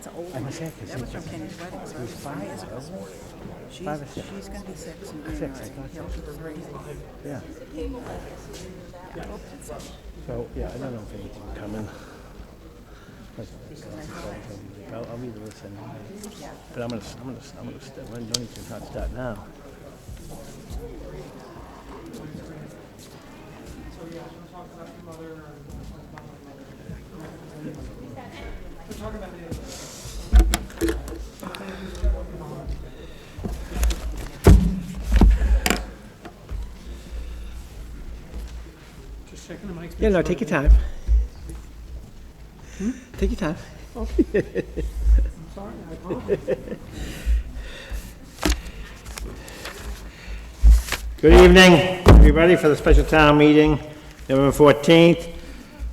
That's an old I one. must say, 'cause That was from Kenny's wedding, so that was 5 years ago. 5 or 6. She's gonna be 6 in January. 6, I thought He'll be 3. Yeah. So, yeah, I don't know if anything will come in. I'll either listen. But I'm gonna start. I don't even have to start now. Just checking the mics. Yeah, no, take your time. Take your time. I'm sorry, I apologize. Good evening, everybody, for the special town meeting, November 14th.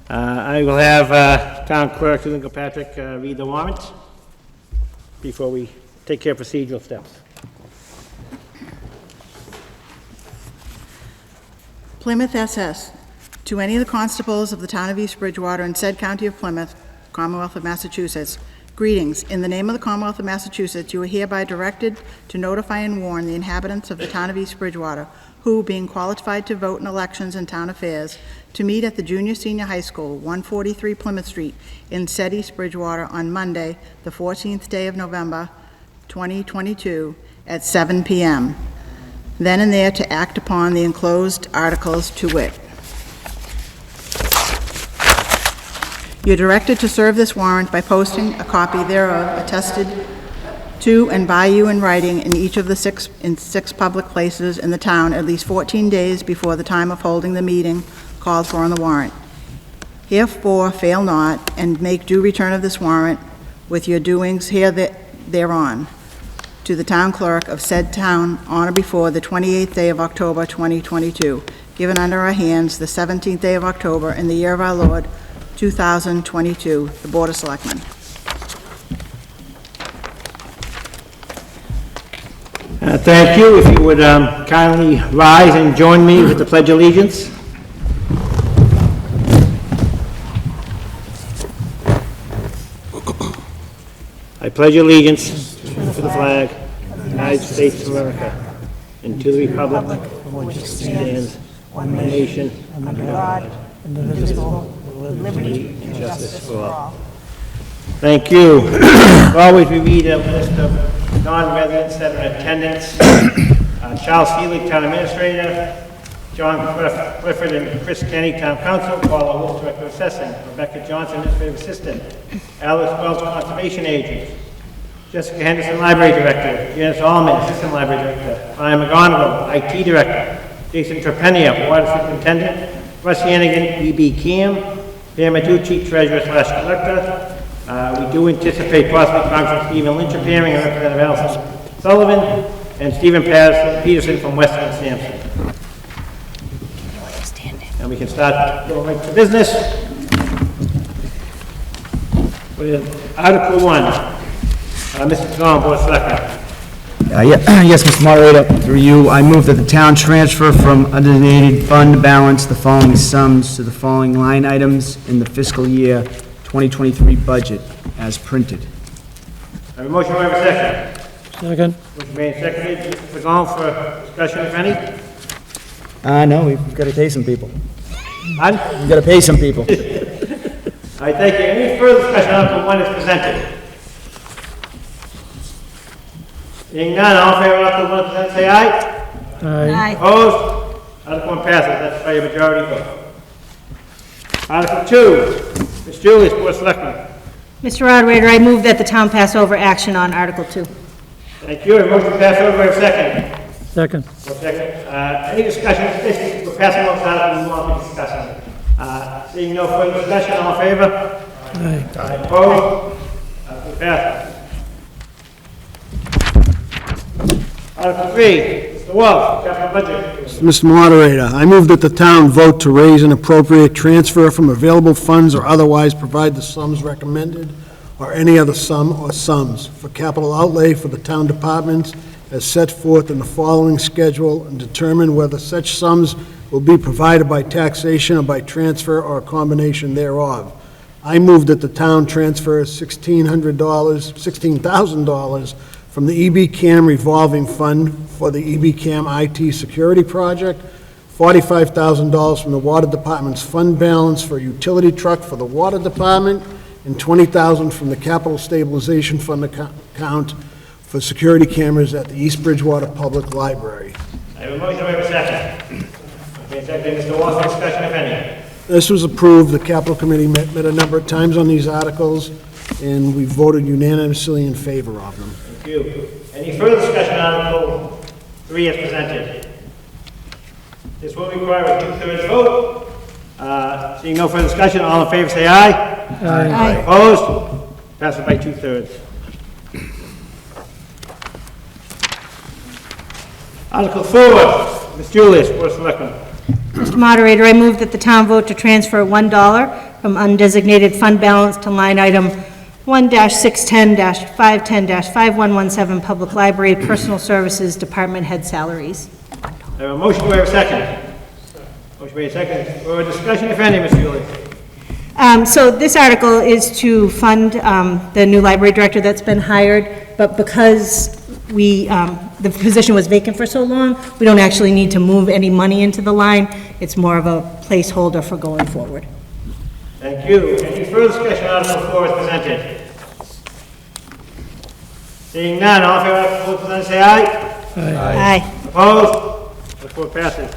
I will have Town Clerk Susan Kilpatrick read the warrant before we take care of procedural steps. Plymouth SS. To any of the constables of the town of East Bridgewater and said county of Plymouth, Commonwealth of Massachusetts, greetings. In the name of the Commonwealth of Massachusetts, you are hereby directed to notify and warn the inhabitants of the town of East Bridgewater, who, being qualified to vote in elections and town affairs, to meet at the Junior Senior High School, 143 Plymouth Street, in said East Bridgewater on Monday, the 14th day of November, 2022, at 7 p.m. Then and there to act upon the enclosed articles to wit. You're directed to serve this warrant by posting a copy thereof attested to and by you in writing in each of the six public places in the town at least 14 days before the time of holding the meeting called for on the warrant. Herefore, fail not, and make due return of this warrant with your doings thereon to the town clerk of said town on or before the 28th day of October 2022, given under our hands the 17th day of October in the year of our Lord 2022, the Board of Selectmen. Thank you. If you would kindly rise and join me with the Pledge of Allegiance. I pledge allegiance to the flag of the United States of America and to the republic for which it stands, one nation, under God, indivisible, with liberty and justice for all. Thank you. As always, we read a list of non-residents that are in attendance. Charles Seeley, Town Administrator. John Clifford and Chris Kenny, Town Council. Paula Wolf, Director of Assessing. Rebecca Johnson, Administrative Assistant. Alice Wells, Conservation Agent. Jessica Henderson, Library Director. Janice Allman, Assistant Library Director. Ryan McGonigal, IT Director. Jason Trepania, Water Superintendent. Russ Hannigan, EBCAM. Pam Maducci, Treasurer/Collector. We do anticipate possibly Congressman Stephen Lynch appearing and Representative Allison Sullivan and Stephen Peterson from Weston and Sampson. And we can start going right to business with Article 1. Mr. Tom, Board of Selectmen. Yes, Mr. Moderator, through you, I move that the town transfer from undesignated fund balance the following sums to the following line items in the fiscal year 2023 budget as printed. I have a motion, I have a second. Second. Motion made and seconded. Mr. Gong for discussion, if any. No, we've got to pay some people. None? We've got to pay some people. All right, thank you. Any further discussion on Article 1 is presented? Being none, all in favor of Article 1 present, say aye. Aye. Opposed? Article 1 passes. That's by a majority vote. Article 2, Ms. Julius, Board of Selectmen. Mr. Moderator, I move that the town pass over action on Article 2. Thank you. A motion to pass over. A second. Second. Any discussion? Basically, we're passing over this article. We want to be discussing. Seeing no further discussion, all in favor? Aye. Opposed? Article passes. Article 3, Mr. Wolf, capital budget. Mr. Moderator, I move that the town vote to raise an appropriate transfer from available funds or otherwise provide the sums recommended or any other sum or sums for capital outlay for the town departments as set forth in the following schedule and determine whether such sums will be provided by taxation or by transfer or a combination thereof. I move that the town transfer $16,000 from the EBCAM revolving fund for the EBCAM IT security project, $45,000 from the water department's fund balance for a utility truck for the water department, and $20,000 from the capital stabilization fund account for security cameras at the East Bridgewater Public Library. I have a motion, do I have a second? Okay, second, Mr. Walsh, discussion if any. This was approved. The capital committee met a number of times on these articles, and we voted unanimously in favor of them. Thank you. Any further discussion on Article 3 as presented? This will require a two-thirds vote. Seeing no further discussion, all in favor say aye. Aye. Opposed? Passes by two-thirds. Article 4, Ms. Julius, Board of Selectmen. Mr. Moderator, I move that the town vote to transfer $1 from undesignated fund balance to line item 1-610-510-5117 Public Library Personal Services Department Head Salaries. I have a motion, do I have a second? Motion made second. For discussion, if any, Ms. Julius. So this article is to fund the new library director that's been hired, but because the position was vacant for so long, we don't actually need to move any money into the line. It's more of a placeholder for going forward. Thank you. Any further discussion on Article 4 as presented? Seeing none, all in favor of Article 4 presented, say aye. Aye. Opposed? Article 4 passes.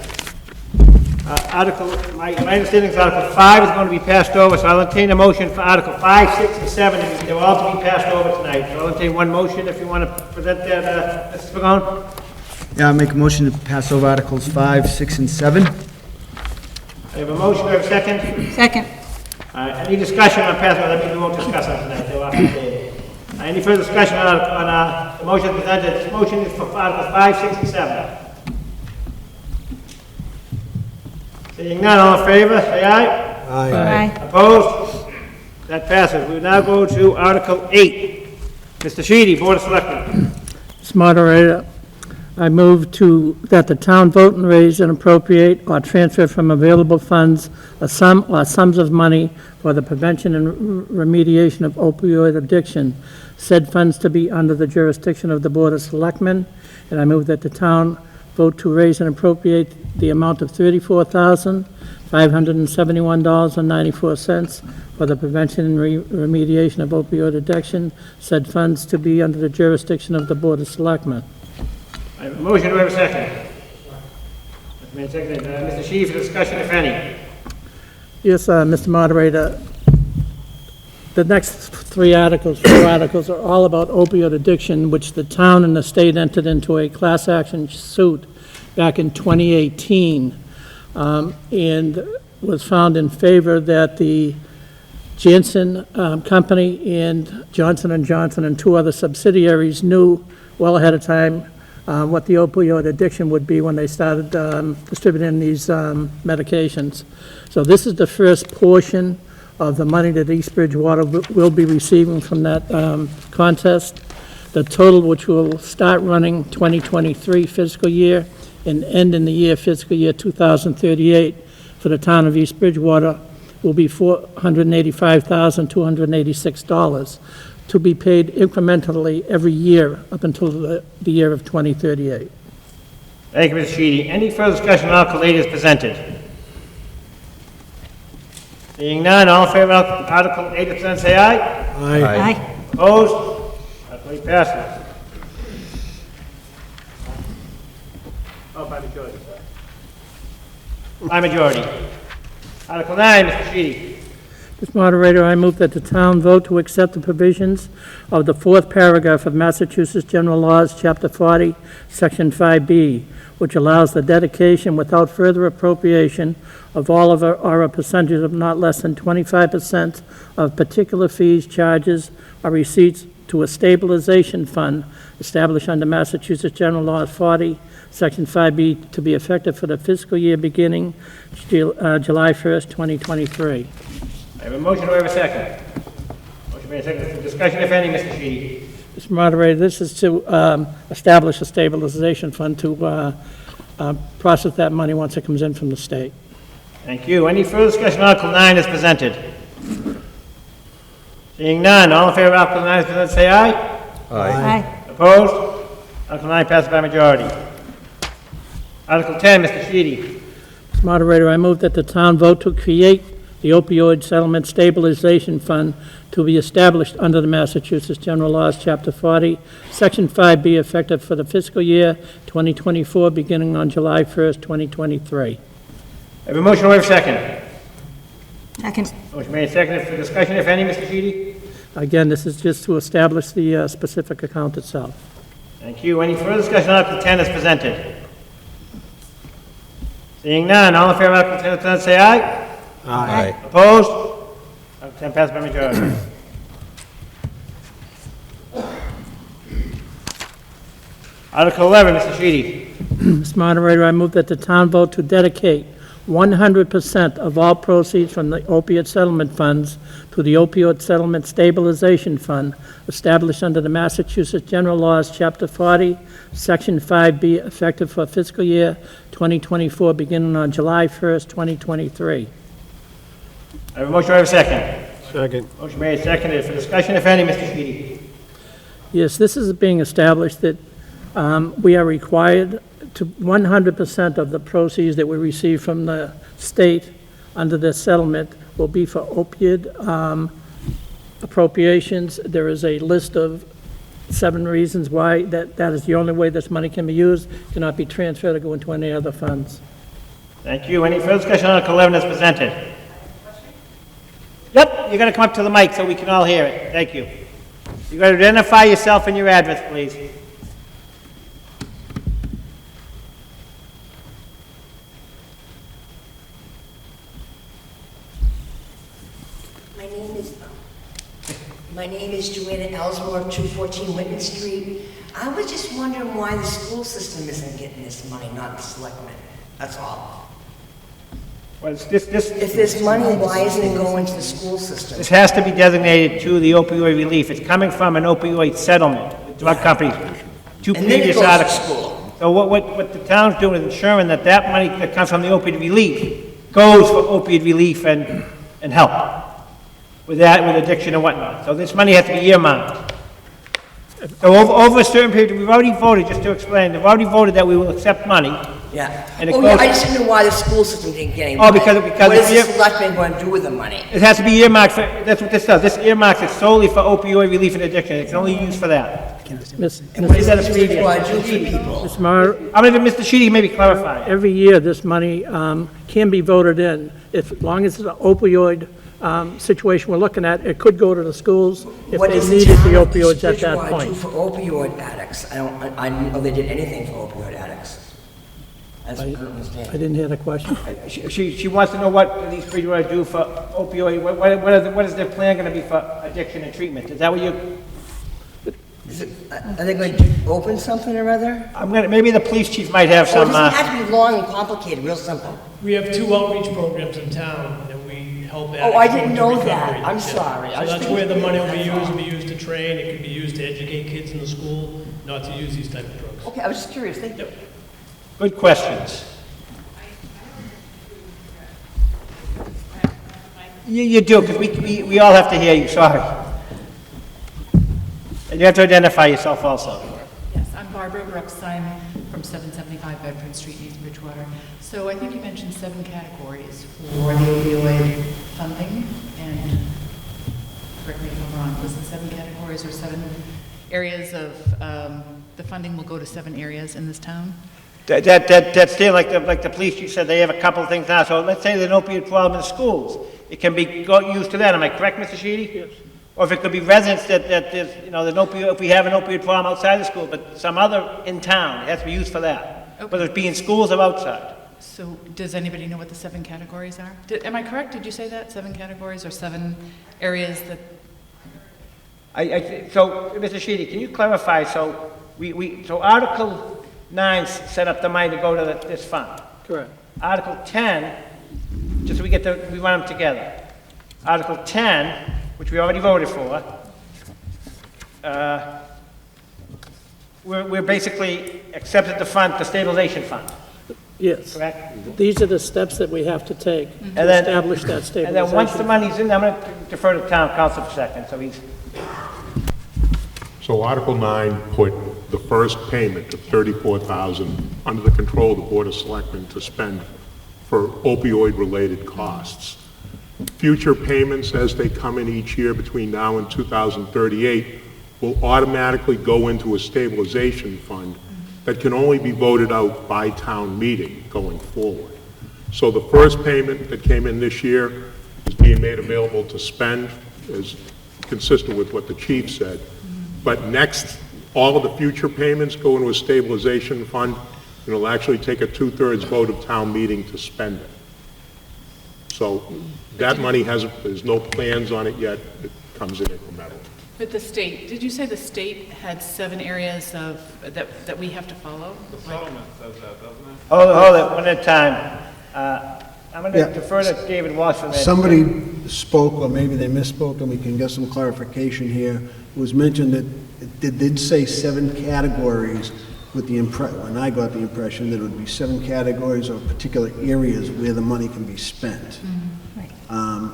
My understanding is Article 5 is going to be passed over, so I'll entertain a motion for Article 5, 6, and 7, and they're all to be passed over tonight. So I'll entertain one motion if you want to present that, Mr. Pagone. Yeah, I'll make a motion to pass over Articles 5, 6, and 7. I have a motion, do I have a second? Second. Any discussion on passing, that means we won't discuss it tonight, they'll have to stay. Any further discussion on the motion presented? This motion is for Articles 5, 6, and 7. Seeing none, all in favor, say aye. Aye. Opposed? That passes. We now go to Article 8. Mr. Sheedy, Board of Selectmen. Mr. Moderator, I move that the town vote and raise and appropriate or transfer from available funds a sum or sums of money for the prevention and remediation of opioid addiction. Said funds to be under the jurisdiction of the Board of Selectmen, and I move that the town vote to raise and appropriate the amount of $34,571.94 for the prevention and remediation of opioid addiction. Said funds to be under the jurisdiction of the Board of Selectmen. I have a motion, do I have a second? Mr. Sheedy, for discussion, if any. Yes, Mr. Moderator, the next four articles are all about opioid addiction, which the town and the state entered into a class action suit back in 2018, and was found in favor that the Janssen Company and Johnson & Johnson and two other subsidiaries knew well ahead of time what the opioid addiction would be when they started distributing these medications. So this is the first portion of the money that East Bridgewater will be receiving from that contest. The total, which will start running 2023 fiscal year and end in the year fiscal year 2038 for the town of East Bridgewater, will be $485,286 to be paid incrementally every year up until the year of 2038. Thank you, Mr. Sheedy. Any further discussion on Article 8 as presented? Seeing none, all in favor of Article 8 as presented, say aye. Aye. Opposed? Article 8 passes. Oh, by majority. By majority. Article 9, Mr. Sheedy. Mr. Moderator, I move that the town vote to accept the provisions of the fourth paragraph of Massachusetts General Laws, Chapter 40, Section 5B, which allows the dedication without further appropriation of all of or a percentage of not less than 25% of particular fees, charges, or receipts to a stabilization fund established under Massachusetts General Laws 40, Section 5B, to be effective for the fiscal year beginning July 1st, 2023. I have a motion, do I have a second? Motion made second. For discussion, if any, Mr. Sheedy. Mr. Moderator, this is to establish a stabilization fund to process that money once it comes in from the state. Thank you. Any further discussion on Article 9 as presented? Seeing none, all in favor of Article 9 as presented, say aye. Aye. Opposed? Article 9 passes by majority. Article 10, Mr. Sheedy. Mr. Moderator, I move that the town vote to create the opioid settlement stabilization fund to be established under the Massachusetts General Laws, Chapter 40, Section 5B, effective for the fiscal year 2024, beginning on July 1st, 2023. I have a motion, waive second. Second. Motion made, seconded for discussion, if any, Mr. Sheedy. Again, this is just to establish the specific account itself. Thank you. Any further discussion on Article 10 as presented? Seeing none, all in favor of Article 10 as presented, say aye. Aye. Opposed? Article 10 passes by majority. Article 11, Mr. Sheedy. Mr. Moderator, I move that the town vote to dedicate 100% of all proceeds from the opiate settlement funds to the opioid settlement stabilization fund established under the Massachusetts General Laws, Chapter 40, Section 5B, effective for fiscal year 2024, beginning on July 1st, 2023. I have a motion, I have a second. Second. Motion made, seconded for discussion, if any, Mr. Sheedy. Yes, this is being established that we are required to 100% of the proceeds that we receive from the state under this settlement will be for opioid appropriations. There is a list of 7 reasons why that is the only way this money can be used, cannot be transferred or go into any other funds. Thank you. Any further discussion on Article 11 as presented? Yep, you're going to come up to the mic so we can all hear it. Thank you. You've got to identify yourself and your address, please. My name is Joanna Ellsworth, 214 Whitman Street. I was just wondering why the school system isn't getting this money, not the selectmen. That's all. Well, this If there's money, why isn't it going to the school system? has to be designated to the opioid relief. It's coming from an opioid settlement with drug companies. 2 And then it previous goes to articles. school. So what the town's doing is ensuring that that money that comes from the opioid relief goes for opioid relief and help with addiction and whatnot. So this money has to be earmarked. So over a certain period, we've already voted, just to explain, we've already voted that we will accept money. Yeah. And it Oh, yeah, goes- I just didn't know why the school system didn't get any Oh, money. because What is if the you- selectmen going to do with the money? It has to be earmarked for, that's what this does. This earmarks it solely for opioid relief and addiction. It's only used for that. Miss- And what is that it a previous- going to do for people? Ms. Mar, I'm going to, Mr. Sheedy, maybe clarify. every year, this money can be voted in. As long as it's an opioid situation we're looking at, it could go to the schools if What they does the needed the town of opioids at East that Bridgewater do point. for opioid addicts? I didn't know they did anything for opioid addicts. I don't I understand. didn't hear the question. She wants to know what these Bridgewater do for opioid, what is their plan going to be for addiction and treatment? Is that what you, Are they going to open something or other? I'm going to, maybe the police chief might have Or some, does it have to be long and complicated, real simple? We have 2 outreach programs in town that we help Oh, I addicts didn't go into know that. recovery. I'm Yeah. sorry. I So was that's thinking- where the money will be used. It'll be used to train, it could be used to educate kids in the school, not to use these type of drugs. Okay, I was just curious. Thank you. good questions. You do, because we all have to hear you, sorry. And you have to identify yourself also. Yes, I'm Barbara Brooks. I'm from 775 Bedford Street, East Bridgewater. So I think you mentioned 7 categories for the opioid funding, and correct me if I'm wrong, was it 7 categories or 7 areas of, the funding will go to 7 areas in this town? That's still like the police chief said, they have a couple of things now. So let's say there's an opioid problem in schools. It can be used to that. Am I correct, Mr. Sheedy? Yes. Or if it could be residents that there's, if we have an opioid problem outside the school, but some other in town, it has to be used for that. Okay. Whether it be in schools or outside. So does anybody know what the 7 categories are? Am I correct? Did you say that? 7 categories or 7 areas that, So, Mr. Sheedy, can you clarify, so so Article 9 set up the money to go to this fund. Correct. Article 10, just so we run them together. Article 10, which we already voted for, we're basically accepted the fund, the stabilization fund. Yes. correct? These are the steps that we have to take to And then- establish that And stabilization. then once the money's in, I'm going to defer to town council for a second, so he's, So Article 9 put the first payment of $34,000 under the control of the Board of Selectmen to spend for opioid-related costs. Future payments, as they come in each year between now and 2038, will automatically go into a stabilization fund that can only be voted out by town meeting going forward. So the first payment that came in this year is being made available to spend, is consistent with what the chief said. But next, all of the future payments go into a stabilization fund, and it'll actually take a 2/3 vote of town meeting to spend it. So that money there's no plans on it yet, it comes in incremental. But the state, did you say the state had 7 areas of, that we have to follow? The settlement says that, doesn't it? hold it, one at a time. I'm going to Yeah. defer to David Walsh for that. Somebody spoke, or maybe they misspoke, and we can get some clarification here. It was mentioned that it did say 7 categories with the when I got the impression that it would be 7 categories of particular areas where the money can be spent.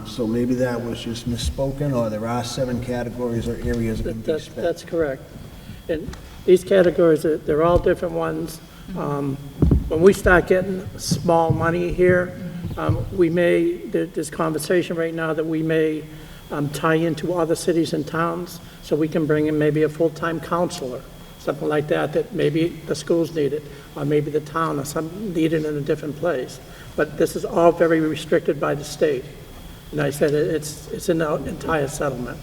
So maybe that was just misspoken, or there are 7 categories or areas that can be spent. That's correct. And these categories, they're all different ones. When we start getting small money here, there's conversation right now that we may tie into other cities and towns, so we can bring in maybe a full-time counselor, something like that, that maybe the schools need it, or maybe the town or some need it in a different place. But this is all very restricted by the state. And I said it's in the entire settlement.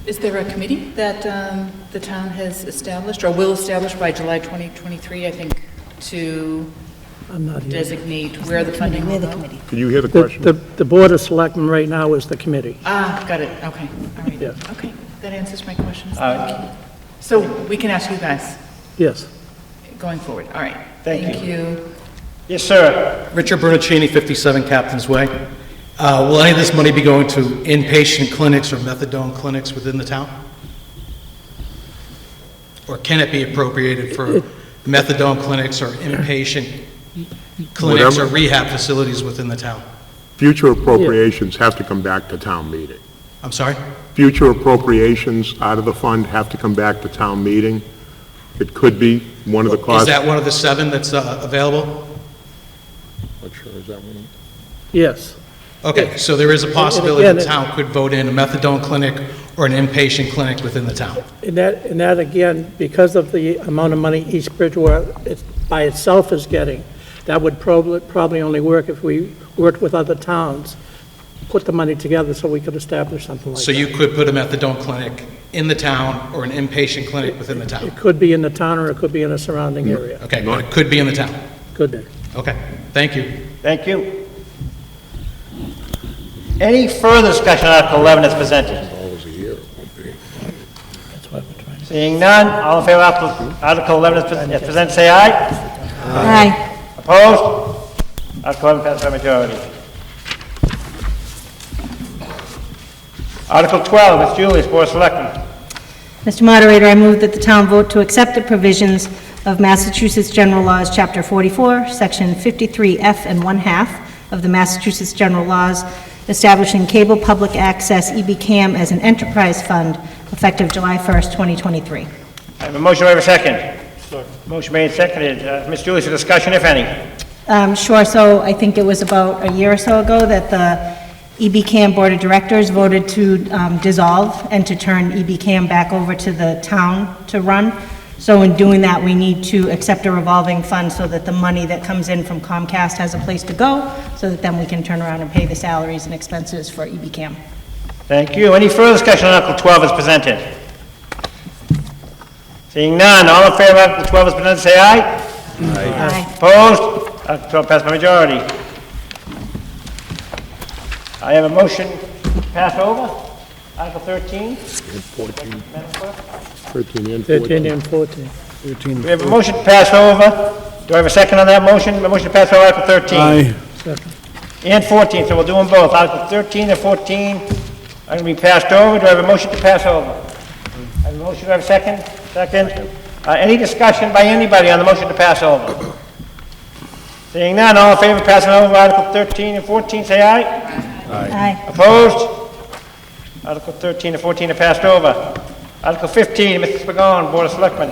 Is there a committee that the town has established, or will establish by July 2023, I think, to I'm not here. designate where the funding will go? Can you hear the question? The Board of Selectmen right now is the committee. Got it, okay, all right. Yes. Okay, that answers my questions, thank you. So we can ask you guys Yes. going forward, all right. Thank you. Yes, sir. Richard Bernuccini, 57 Captain's Way. Will any of this money be going to inpatient clinics or methadone clinics within the town? Or can it be appropriated for methadone clinics or inpatient clinics or rehab facilities within the town? Future appropriations have to come back to town meeting. I'm sorry? Future appropriations out of the fund have to come back to town meeting. It could be one of the costs. Is that one of the 7 that's available? Not sure, is that one? Yes. Okay, so there is a possibility again, the town could vote in a methadone clinic or an inpatient clinic within the town. And that again, because of the amount of money East Bridgewater by itself is getting, that would probably only work if we worked with other towns, put the money together so we could establish something like that. So you could put a methadone clinic in the town or an inpatient clinic within the town? It could be in the town or it could be in a surrounding area. Okay, but it could be in the town? Could be. Okay, thank you. Thank you. Any further discussion on Article 11 as presented? That's what we're trying to. Seeing none, all in favor of Article 11 as presented, say aye. Aye. Opposed? Article 11 passes by majority. Article 12, Ms. Julius, Board of Selectmen. Mr. Moderator, I move that the town vote to accept the provisions of Massachusetts General Laws, Chapter 44, Section 53F and 1/2 of the Massachusetts General Laws, establishing cable public access EBCAM as an enterprise fund effective July 1st, 2023. I have a motion, do I have a second? Motion made and seconded. Ms. Julius, a discussion, if any. Sure, so I think it was about a year or so ago that the EBCAM Board of Directors voted to dissolve and to turn EBCAM back over to the town to run. So in doing that, we need to accept a revolving fund so that the money that comes in from Comcast has a place to go, so that then we can turn around and pay the salaries and expenses for EBCAM. Thank you. Any further discussion on Article 12 as presented? Seeing none, all in favor of Article 12 as presented, say aye. Aye. Opposed? Article 12 passed by majority. I have a motion to pass over. Article 13. 13 and 13 and 14. We have a motion to pass over. Do I have a second on that motion? A motion to pass over Article 13. Aye. Second. And 14, so we'll do them both. Article 13 and 14 are going to be passed over. Do I have a motion to pass over? I have a motion, do I have a second? Second. Any discussion by anybody on the motion to pass over? Seeing none, all in favor of passing over Article 13 and 14, say aye. Aye. Opposed? Article 13 and 14 are passed over. Article 15, Mr. Spigot, Board of Selectmen.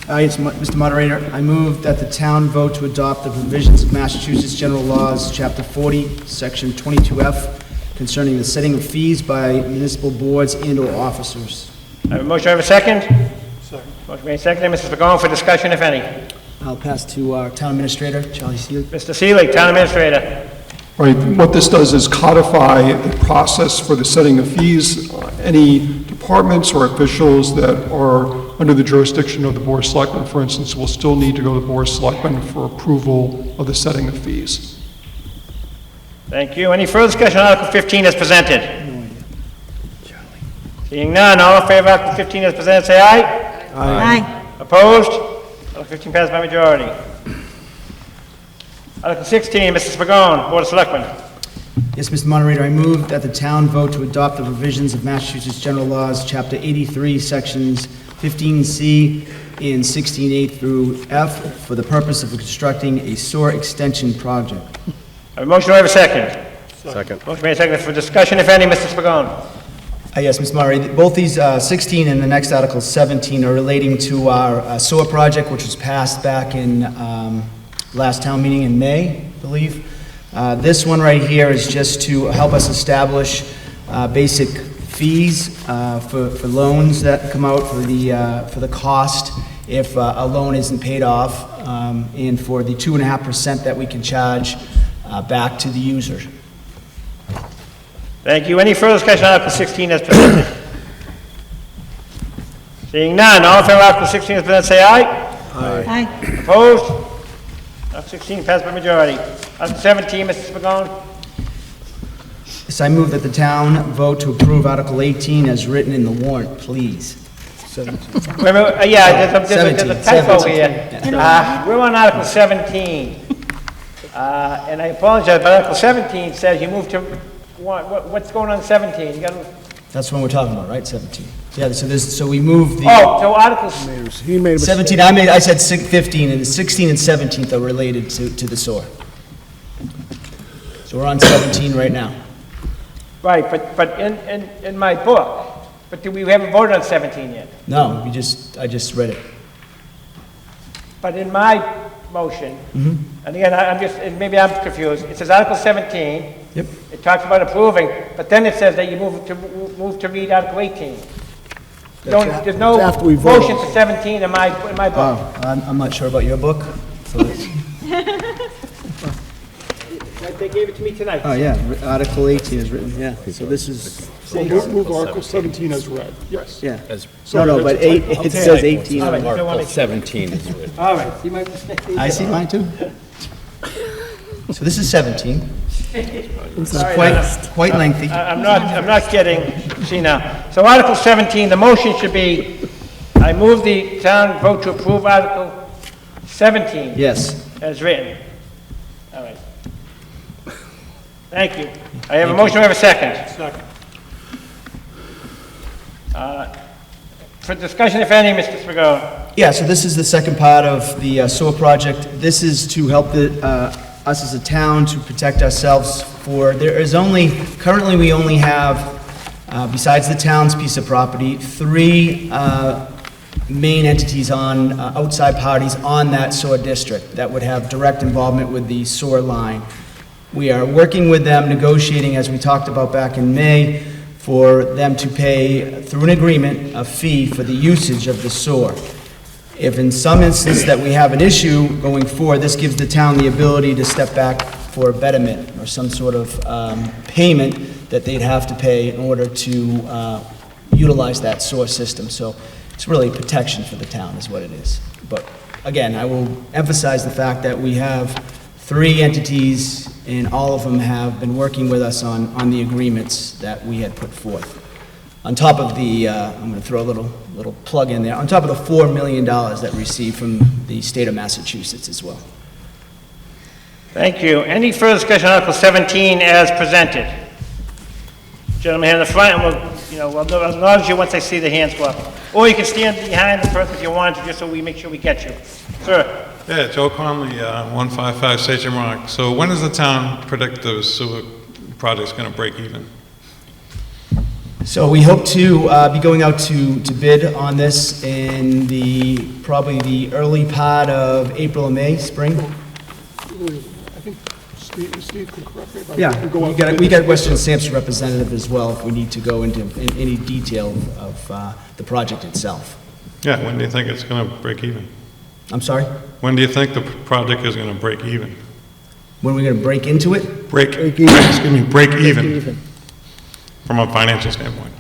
Yes, Mr. Moderator, I move that the town vote to adopt the provisions of Massachusetts General Laws, Chapter 40, Section 22F, concerning the setting of fees by municipal boards and/or officers. I have a motion, I have a second? Second. Motion made, seconded. Mr. Spigot, for discussion, if any. I'll pass to our Town Administrator, Charlie Seelig. Mr. Seelig, Town Administrator. Right, what this does is codify the process for the setting of fees. Any departments or officials that are under the jurisdiction of the Board of Selectmen, for instance, will still need to go to the Board of Selectmen for approval of the setting of fees. Thank you. Any further discussion on Article 15 as presented? Seeing none, all in favor of Article 15 as presented, say aye. Aye. Opposed? Article 15 passed by majority. Article 16, Mr. Spigot, Board of Selectmen. Yes, Mr. Moderator, I move that the town vote to adopt the provisions of Massachusetts General Laws, Chapter 83, Sections 15C and 16A through F for the purpose of constructing a sewer extension project. I have a motion, do I have a second? Second. Motion made, seconded. For discussion, if any, Mr. Spigot. Yes, Mr. Moderator, both these 16 and the next Article 17 are relating to our sewer project, which was passed back in last town meeting in May, I believe. This one right here is just to help us establish basic fees for loans that come out for the cost if a loan isn't paid off, and for the 2.5% that we can charge back to the user. Thank you. Any further discussion on Article 16 as presented? Seeing none, all in favor of Article 16 as presented, say aye. Aye. Opposed? Article 16 passed by majority. Article 17, Mr. Spigot. Yes, I move that the town vote to approve Article 18 as written in the warrant, please. Wait a minute, yeah, there's a typo 17. here. We're on Article 17. And I apologize, but Article 17 says you move to, what's going on 17? You gotta, That's what we're talking about, right, 17? Yeah, so we moved the... oh, so Articles, He made a mistake. 17, I said 15, and the 16 and 17 are related to the sewer. So we're on 17 right now. right, but in my book, but we haven't voted on 17 yet. No, I just read it. But in my motion, and again, and maybe I'm confused, it says Article 17. Yep. It talks about approving, but then it says that you move to read Article 18. There's no That's after we vote. motion for 17 in my book. Oh, I'm not sure about your book. So it's- They gave it to me tonight. Oh, yeah, Article 18 is written, yeah. So this is, Move Article 17 as read, yes. yeah. No, but it says 18. All right, you don't want to- 17 is written. all right, see my mistake? I see mine too. So this is 17. It's Sorry, quite lengthy. I'm not kidding, see now. So Article 17, the motion should be, I move the town vote to approve Article 17 Yes. as written. All right. Thank you. I have a motion, I have a second. Second. For discussion, if any, Mr. Spigot. Yeah, so this is the second part of the sewer project. This is to help us as a town to protect ourselves currently we only have, besides the town's piece of property, 3 main entities outside parties on that sewer district that would have direct involvement with the sewer line. We are working with them, negotiating, as we talked about back in May, for them to pay, through an agreement, a fee for the usage of the sewer. If in some instance that we have an issue going forward, this gives the town the ability to step back for a betterment or some sort of payment that they'd have to pay in order to utilize that sewer system. So it's really protection for the town is what it is. But again, I will emphasize the fact that we have 3 entities, and all of them have been working with us on the agreements that we had put forth. On top of the, I'm going to throw a little plug in there, on top of the $4 million that we received from the state of Massachusetts as well. Thank you. Any further discussion on Article 17 as presented? Gentleman here in the front, and we'll acknowledge you once I see the hands go up. Or you can stand behind the person if you want to, just so we make sure we get you. Sir? Yeah, Joe Conley, 155 Station Rock. So when does the town predict the sewer project's going to break even? So we hope to be going out to bid on this in probably the early part of April or May, spring. I think Steve can correct me if I'm Yeah, we got Western Sampson representative as well if we need to go into any detail of the project itself. Yeah, when do you think it's going to break even? I'm sorry? When do you think the project is going to break even? When we're going to break into it? Break even. From a financial standpoint.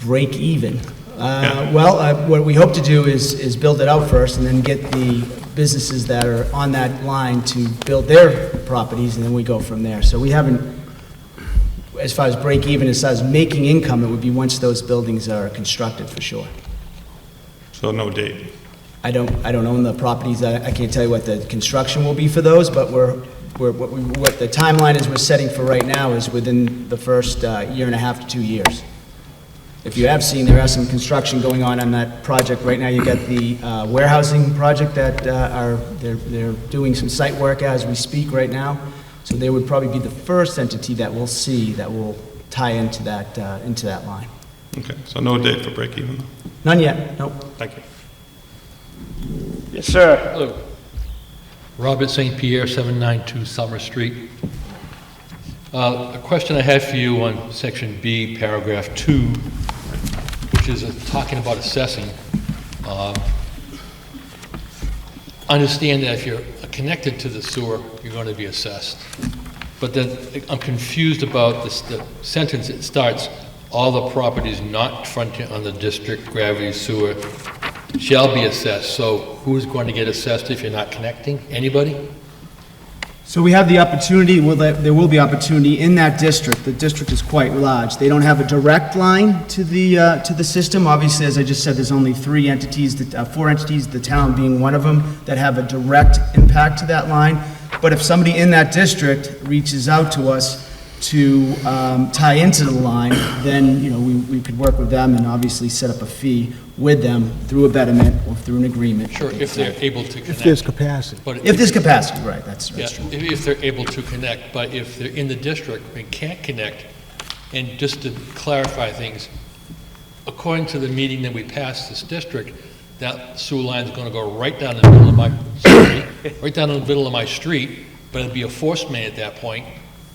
Break even. Well, what we hope to do is build it out first and then get the businesses that are on that line to build their properties, and then we go from there. So we haven't, as far as break even, as far as making income, it would be once those buildings are constructed for sure. So no date. I don't own the properties. I can't tell you what the construction will be for those, but what the timeline is we're setting for right now is within the first year and a half to 2 years. If you have seen, there are some construction going on that project right now. You got the warehousing project that they're doing some site work as we speak right now. So they would probably be the first entity that we'll see that will tie into that line. Okay, so no date for break even? None yet. Nope. Thank you. Yes, sir. Hello. Robert St. Pierre, 792 Summer Street. A question I had for you on section B, paragraph 2, which is talking about assessing. Understand that if you're connected to the sewer, you're going to be assessed. But then I'm confused about the sentence. It starts, all the properties not fronting on the district gravity sewer shall be assessed. So who's going to get assessed if you're not connecting? Anybody? So we have the opportunity, there will be opportunity in that district. The district is quite large. They don't have a direct line to the system. Obviously, as I just said, there's only 4 entities, the town being one of them, that have a direct impact to that line. But if somebody in that district reaches out to us to tie into the line, then, we could work with them and obviously set up a fee with them through a betterment or through an agreement. Sure, if they're able to connect. If there's capacity. But If there's capacity, right, that's true. If they're able to connect, but if they're in the district and can't connect, and just to clarify things, according to the meeting that we passed this district, that sewer line is going to go right down the middle of my street, but it'll be a force main at that point.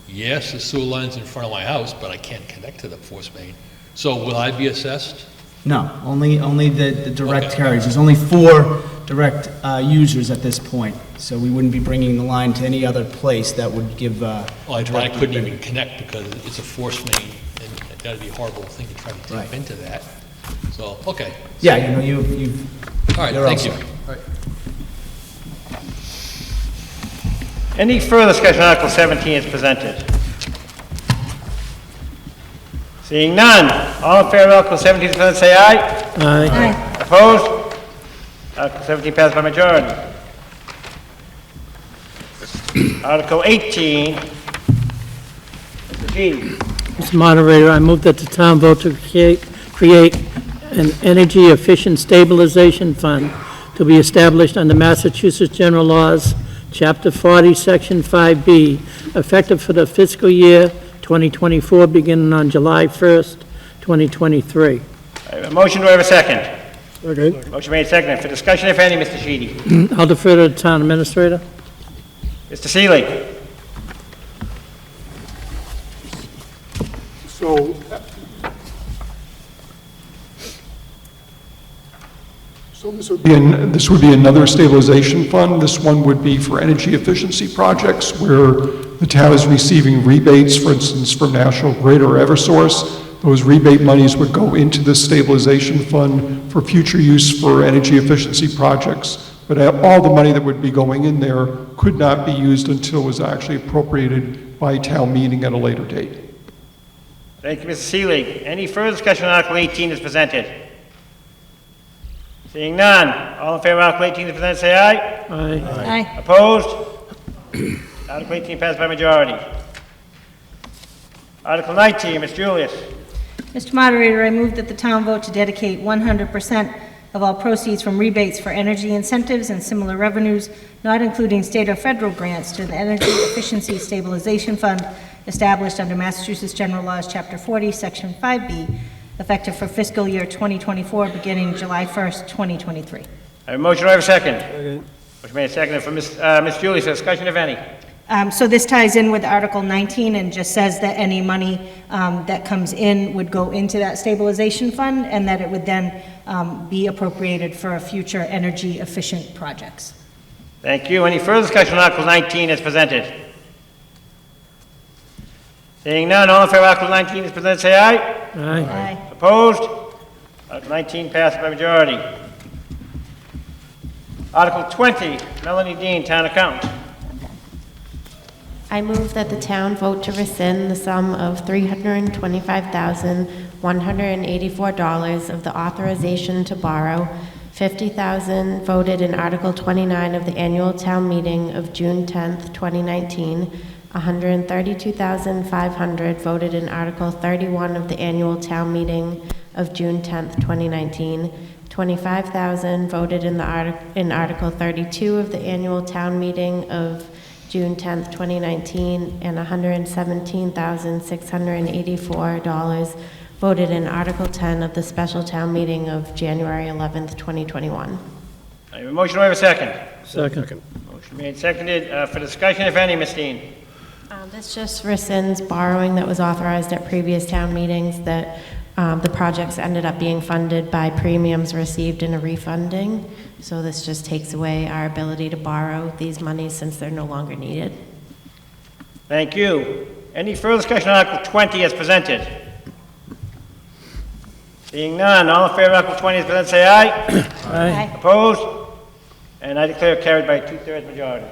Yes, the sewer line's in front of my house, but I can't connect to the force main. So will I be assessed? No, only the direct Okay. carriage. There's only 4 direct users at this point, so we wouldn't be bringing the line to any other place that would give. Well, I couldn't even connect because it's a force main, and that'd be a horrible thing to try to tap Right. into that. So, okay. Yeah, you've. All right, you're thank all you. set. All right. Any further discussion on Article 17 is presented? Seeing none, all in favor of Article 17 is presented, say aye. Aye. Opposed? Article 17 passed by majority. Article 18, Mr. G. Mr. Moderator, I move that the town vote to create an energy efficient stabilization fund to be established under Massachusetts General Laws, Chapter 40, Section 5B, effective for the fiscal year 2024, beginning on July 1st, 2023. I have a motion, do I have a second? Okay. Motion made, seconded. For discussion, if any, Mr. Sheedy. I'll defer to the town administrator. Mr. Seeley. So this would be another stabilization fund. This one would be for energy efficiency projects where the town is receiving rebates, for instance, from National Grid or Eversource. Those rebate monies would go into the stabilization fund for future use for energy efficiency projects. But all the money that would be going in there could not be used until it was actually appropriated by town meeting at a later date. Thank you, Mr. Seeley. Any further discussion on Article 18 is presented? Seeing none, all in favor of Article 18 is presented, say aye. Aye. Opposed? Article 18 passed by majority. Article 19, Ms. Julius. Mr. Moderator, I move that the town vote to dedicate 100% of all proceeds from rebates for energy incentives and similar revenues, not including state or federal grants, to the Energy Efficiency Stabilization Fund established under Massachusetts General Laws, Chapter 40, Section 5B, effective for fiscal year 2024, beginning July 1st, 2023. I have a motion, do I have a second? Motion made and seconded for Ms. Julie, for discussion, if any. So this ties in with Article 19 and just says that any money that comes in would go into that stabilization fund, and that it would then be appropriated for future energy efficient projects. Thank you. Any further discussion on Article 19 as presented? Seeing none, all in favor of Article 19 as presented, say aye. Aye. Opposed? Article 19 passed by majority. Article 20, Melanie Dean, Town Accountant. I move that the town vote to rescind the sum of $325,184 of the authorization to borrow, $50,000 voted in Article 29 of the annual town meeting of June 10th, 2019, $132,500 voted in Article 31 of the annual town meeting of June 10th, 2019, $25,000 voted in Article 32 of the annual town meeting of June 10th, 2019, and $117,684 voted in Article 10 of the special town meeting of January 11th, 2021. I have a motion, do I have a second? Second. Motion made and seconded. For discussion, if any, Ms. Dean. This just rescinds borrowing that was authorized at previous town meetings, that the projects ended up being funded by premiums received in a refunding. So this just takes away our ability to borrow these monies since they're no longer needed. Thank you. Any further discussion on Article 20 as presented? Seeing none, all in favor of Article 20 as presented, say aye. Aye. Opposed? And I declare carried by a 2/3 majority.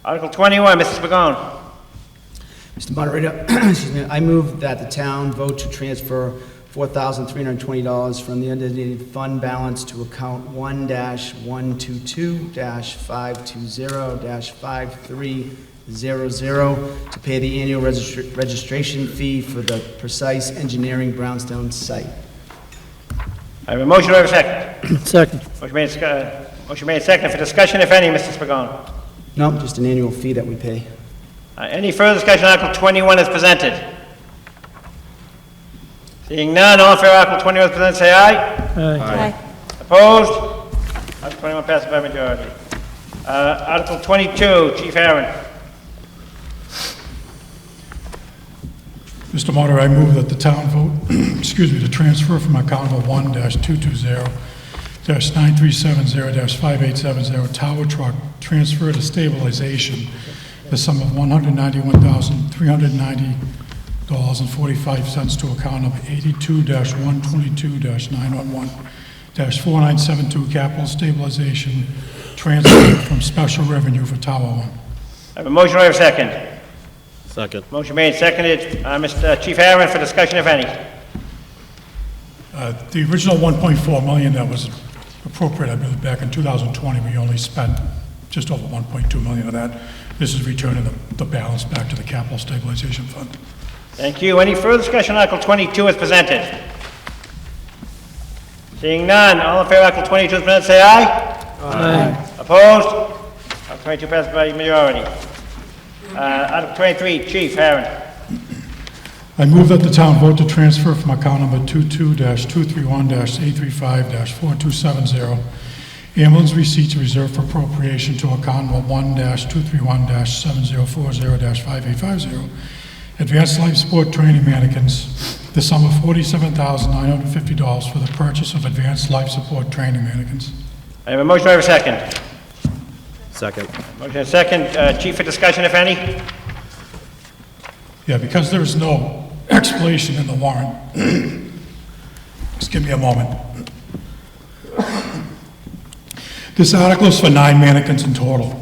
Article 21, Mrs. Pagone. Mr. Moderator, excuse me, I move that the town vote to transfer $4,320 from the undesignated fund balance to account 1-122-520-5300 to pay the annual registration fee for the Precise Engineering Brownstone site. I have a motion, do I have a second? Second. Motion made second. For discussion, if any, Mrs. Pagone. No, just an annual fee that we pay. Any further discussion on Article 21 as presented? Seeing none, all in favor of Article 21 as presented, say aye. Aye. Opposed? Article 21 passes by majority. Article 22, Chief Aaron. Mr. Moderator, I move that the town vote, to transfer from account number 1-220-9370-5870 tower truck transfer to stabilization the sum of $191,390.45 to account number 82-122-911-4972 capital stabilization transfer from special revenue for Tower 1. I have a motion, do I have a second? Second. Motion made, seconded. Mr. Chief Aaron, for discussion, if any. The original $1.4 million that was appropriate, I believe, back in 2020, we only spent just over $1.2 million of that. This is returning the balance back to the capital stabilization fund. Thank you. Any further discussion on Article 22 as presented? Seeing none, all in favor of Article 22 as presented, say aye. Aye. Opposed? Article 22 passes by majority. Article 23, Chief Aaron. I move that the town vote to transfer from account number 22-231-835-4270 ambulance receipts reserved for appropriation to account number 1-231-7040-5850 advanced life support training mannequins, the sum of $47,950 for the purchase of advanced life support training mannequins. I have a motion, I have a second. Second. Motion and second. Chief, for discussion, if any. Yeah, because there is no explanation in the warrant. Just give me a moment. This article is for 9 mannequins in total.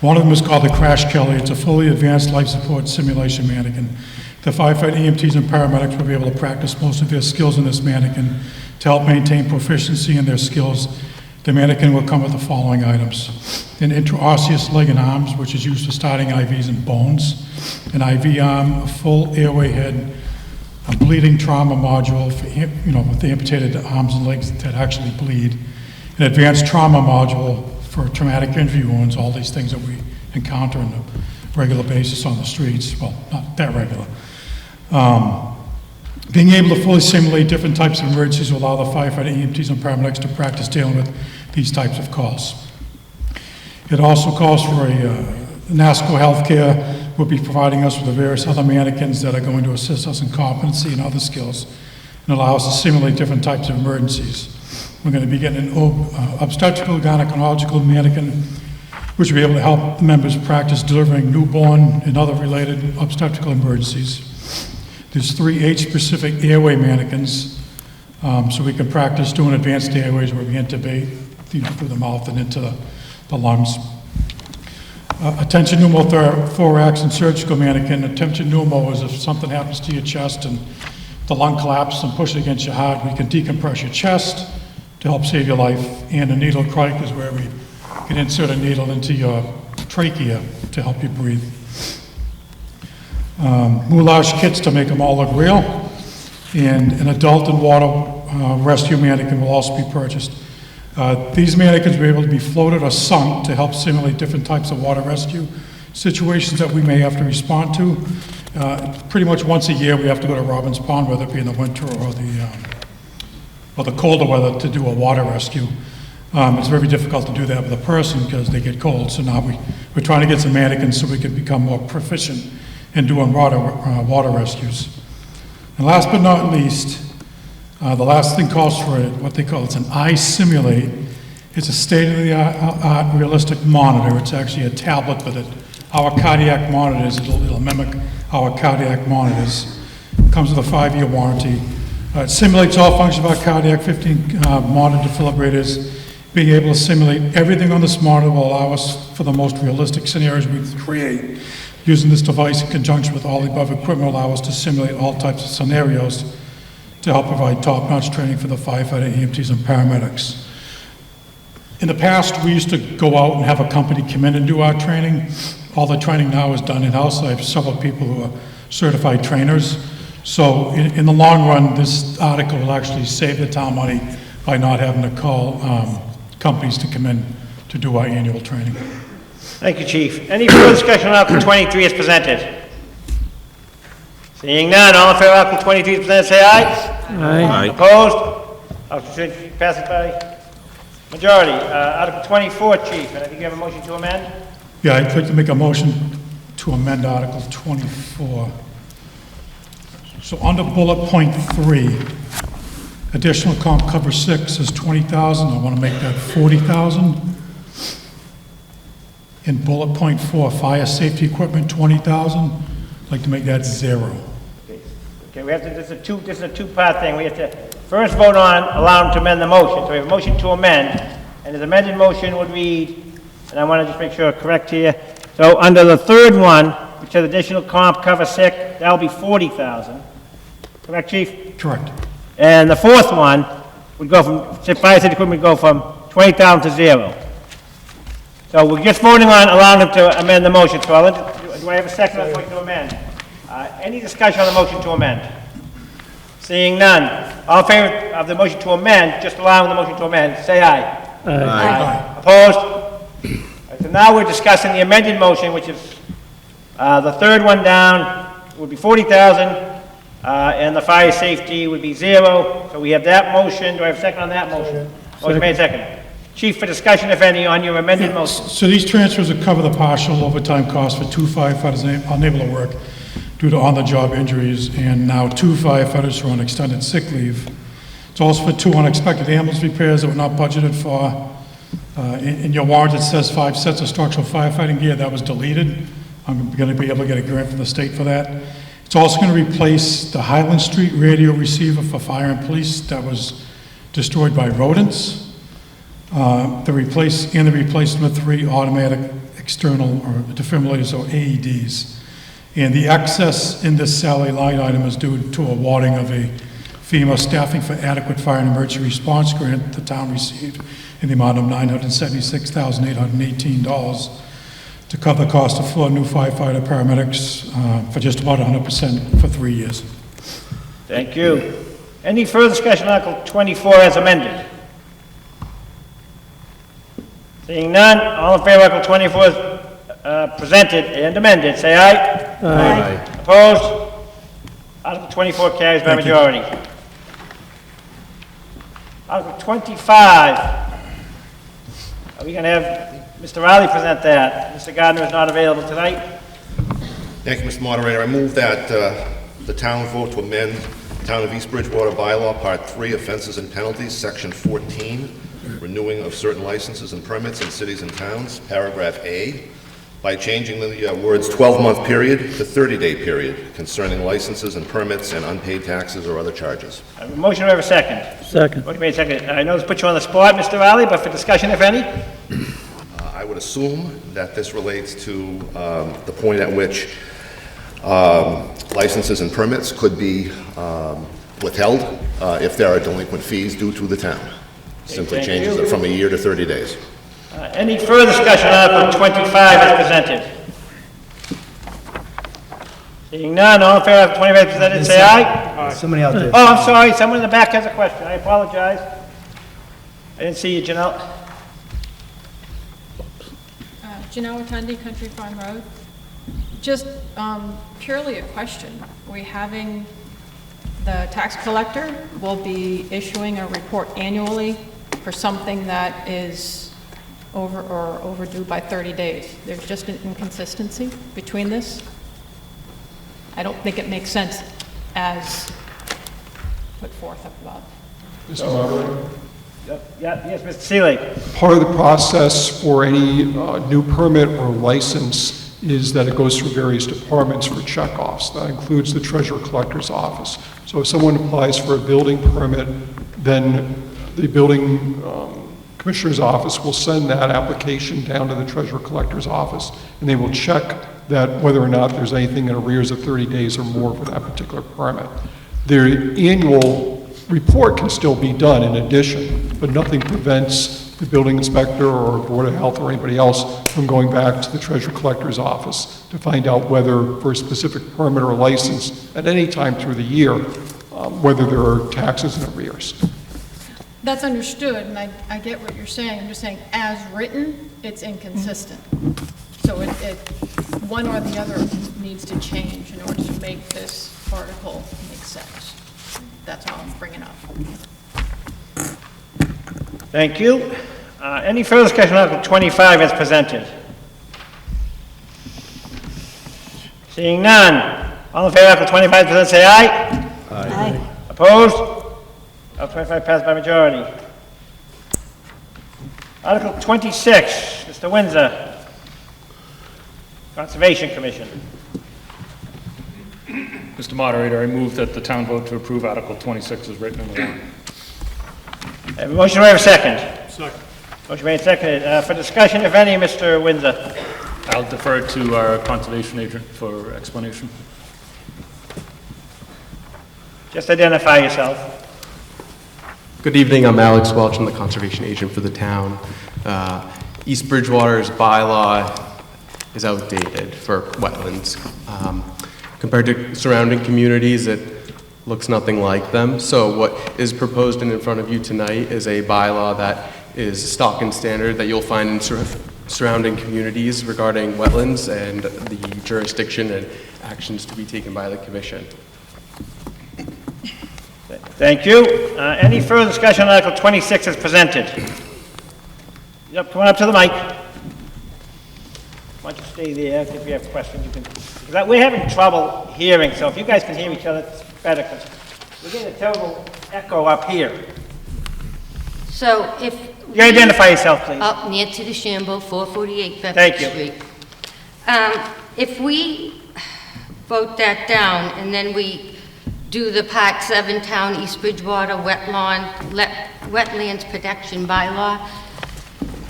One of them is called the Crash Kelly. It's a fully advanced life support simulation mannequin. The firefighter EMTs and paramedics will be able to practice most of their skills in this mannequin to help maintain proficiency in their skills. The mannequin will come with the following items: an intraosseous leg and arms, which is used for starting IVs and bones, an IV arm, a full airway head, a bleeding trauma module for, with the amputated arms and legs that actually bleed, an advanced trauma module for traumatic injury wounds, all these things that we encounter on a regular basis on the streets. Well, not that regular. Being able to fully simulate different types of emergencies will allow the firefighter, EMTs, and paramedics to practice dealing with these types of calls. It also calls for NASCO Healthcare will be providing us with the various other mannequins that are going to assist us in competency and other skills and allow us to simulate different types of emergencies. We're going to be getting an obstetrical gynecological mannequin, which will be able to help members practice delivering newborn and other related obstetrical emergencies. There's 3 age-specific airway mannequins, so we can practice doing advanced airways where we intubate through the mouth and into the lungs. Attention pneumothorax and surgical mannequin. Attention pneumo is if something happens to your chest and the lung collapses and pushes against your heart, we can decompress your chest to help save your life. And a needle crike is where we can insert a needle into your trachea to help you breathe. Moulage kits to make them all look real. And an adult and water rescue mannequin will also be purchased. These mannequins will be able to be floated or sunk to help simulate different types of water rescue situations that we may have to respond to. Pretty much once a year we have to go to Robbins Pond, whether it be in the winter or the colder weather, to do a water rescue. It's very difficult to do that with a person because they get cold, so now we're trying to get some mannequins so we can become more proficient in doing water rescues. And last but not least, the last thing calls for what they call, it's an iSimulate. It's a state-of-the-art realistic monitor. It's actually a tablet, but our cardiac monitors, it'll mimic our cardiac monitors. It comes with a 5-year warranty. It simulates all functions of our cardiac, 15 monitor defibrillators. Being able to simulate everything on this monitor will allow us for the most realistic scenarios we can create. Using this device in conjunction with all the above equipment will allow us to simulate all types of scenarios to help provide top-notch training for the firefighter, EMTs, and paramedics. In the past, we used to go out and have a company come in and do our training. All the training now is done in-house. I have several people who are certified trainers. So in the long run, this article will actually save the town money by not having to call companies to come in to do our annual training. Thank you, Chief. Any further discussion on Article 23 as presented? Seeing none, all in favor of Article 23 as presented, say aye. Aye. Opposed? Article passes by majority. Article 24, Chief, and I think you have a motion to amend? Yeah, I'd like to make a motion to amend Article 24. So under bullet point 3, additional comp cover 6 is 20,000. I want to make that 40,000. In bullet point 4, fire safety equipment, 20,000. I'd like to make that 0. Okay, we have to, this is a two-part thing. We have to first vote on allowing him to amend the motion. So we have a motion to amend, and his amended motion would read, and I want to just make sure I'm correct here. So under the third one, which has additional comp cover 6, that'll be 40,000. Correct, Chief? Correct. And the fourth one would go from, fire safety equipment would go from 20,000 to 0. So we're just voting on allowing him to amend the motion. So do I have a second on the motion to amend? Any discussion on the motion to amend? Seeing none. All in favor of the motion to amend, just allowing the motion to amend, say aye. Aye. Opposed? So now we're discussing the amended motion, which is the third one down would be 40,000, and the fire safety would be 0. So we have that motion. Do I have a second on that motion? Motion made second. Chief, for discussion, if any, on your amended motion. So these transfers will cover the partial overtime costs for 2 firefighters unable to work due to on-the-job injuries, and now 2 firefighters who are on extended sick leave. It's also for 2 unexpected ambulance repairs that were not budgeted for. In your warrant, it says 5 sets of structural firefighting gear. That was deleted. I'm going to be able to get a grant from the state for that. It's also going to replace the Highland Street radio receiver for fire and police that was destroyed by rodents. The replacement of 3 automatic external or defibrillators, or AEDs. And the excess in this salary line item is due to awarding of a FEMA Staffing for Adequate Fire and Emergency Response grant the town received in the amount of $976,818 to cover the cost of 4 new firefighter paramedics for just about 100% for 3 years. Thank you. Any further discussion on Article 24 as amended? Seeing none, all in favor of Article 24 as presented and amended, say aye. Aye. Opposed? Article 24 carries by majority. Article 25. Are we going to have Mr. Riley present that? Mr. Gardner is not available tonight. Thank you, Mr. Moderator. I move that the town vote to amend Town of East Bridgewater bylaw, Part 3, Offenses and Penalties, Section 14, renewing of certain licenses and permits in cities and towns, Paragraph A, by changing the words 12-month period to 30-day period concerning licenses and permits and unpaid taxes or other charges. I have a motion, do I have a second? Second. Motion made, second. I know this puts you on the spot, Mr. Riley, but for discussion, if any? I would assume that this relates to the point at which licenses and permits could be withheld if there are delinquent fees due to the town. Simply thank changes you. it from a year to 30 days. Any further discussion on Article 25 as presented? Seeing none, all in favor of 25 as presented, say aye. Somebody out there. Oh, I'm sorry, someone in the back has a question. I apologize. I didn't see you, Janelle. Janelle Rotundi, Country Farm Road. Just purely a question. Are we having the tax collector will be issuing a report annually for something that is over or overdue by 30 days? There's just an inconsistency between this. I don't think it makes sense as put forth up above. Mr. Moderator? Yes, Mr. Seeley. Part of the process for any new permit or license is that it goes through various departments for checkoffs. That includes the treasurer collector's office. So if someone applies for a building permit, then the building commissioner's office will send that application down to the treasurer collector's office, and they will check that whether or not there's anything in arrears of 30 days or more for that particular permit. Their annual report can still be done in addition, but nothing prevents the building inspector or Board of Health or anybody else from going back to the treasurer collector's office to find out whether for a specific permit or license at any time through the year, whether there are taxes and arrears. That's understood, and I get what you're saying. I'm just saying, as written, it's inconsistent. So it one or the other needs to change in order to make this article make sense. That's all I'm bringing up. Thank you. Any further discussion on Article 25 as presented? Seeing none, all in favor of Article 25 as presented, say aye. Aye. Opposed? Article 25 passed by majority. Article 26, Mr. Windsor, Conservation Commission. Mr. Moderator, I move that the town vote to approve Article 26 as written in the warrant. I have a motion, do I have a second? Second. Motion made, seconded. For discussion, if any, Mr. Windsor. I'll defer to our conservation agent for explanation. Just identify yourself. Good evening, I'm Alex Welch, I'm the conservation agent for the town. East Bridgewater's bylaw is outdated for wetlands. Compared to surrounding communities, it looks nothing like them. So what is proposed and in front of you tonight is a bylaw that is stock and standard that you'll find in surrounding communities regarding wetlands and the jurisdiction and actions to be taken by the commission. Thank you. Any further discussion on Article 26 as presented? Yep, come on up to the mic. Why don't you stay there? If you have questions, you can. Because we're having trouble hearing, so if you guys can hear each other, it's better, because we're getting a terrible echo up here. So if... You identify yourself, please. Nancy DeChambeau, 448 Bedford Thank you. Street. If we vote that down and then we do the Part 7 Town East Bridgewater Wetlands Protection Bylaw,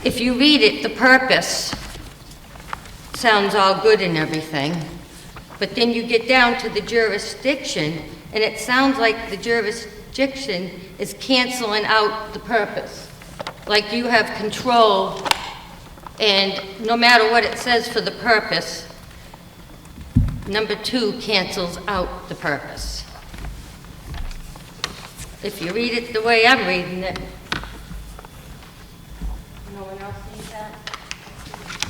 if you read it, the purpose sounds all good and everything, but then you get down to the jurisdiction, and it sounds like the jurisdiction is canceling out the purpose. Like you have control, and no matter what it says for the purpose, number 2 cancels out the purpose. If you read it the way I'm reading it. No one else sees that?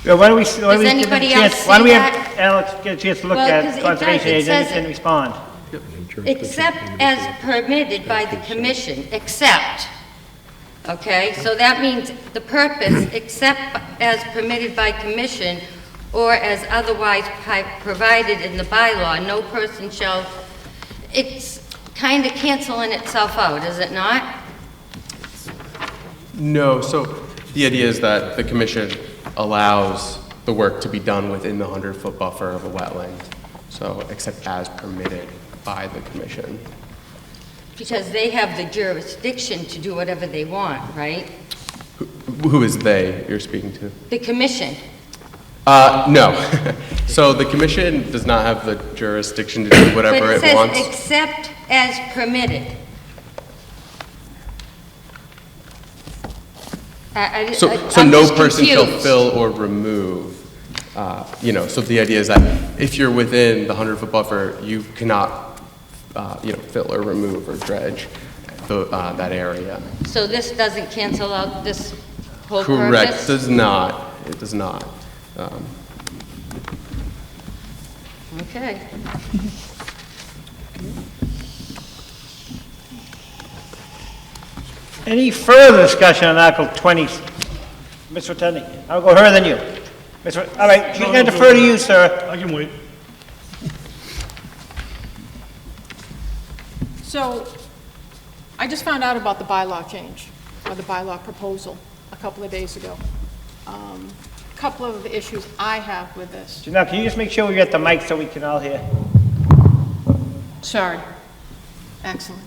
Yeah, why don't we give Does him a anybody chance- else Why don't see we have that? Alex get a chance to look Well, 'cause at it conservation does, it agent says and it. respond? Except as permitted by the commission, except. Okay, so that means the purpose, except as permitted by commission or as otherwise provided in the bylaw, no person shall, it's kind of canceling itself out, is it not? No, so the idea is that the commission allows the work to be done within the 100-foot buffer of a wetland, so except as permitted by the commission. Because they have the jurisdiction to do whatever they want, right? Who is they you're speaking to? The commission. No. So the commission does not have the jurisdiction to do whatever But it wants. says except as permitted. So I'm no just person shall confused. fill or remove, so the idea is that if you're within the 100-foot buffer, you cannot, fill or remove or dredge that area. So this doesn't cancel out this whole purpose? Correct, does not, it does not. Okay. Any further discussion on Article 20? Mr. Attending, I'll go her than you. All right, she's going to defer to you, sir. I can wait. So, I just found out about the bylaw change, or the bylaw proposal, a couple of days ago. Couple of the issues I have with this. Janelle, can you just make sure we get the mic so we can all hear? Sorry. Excellent.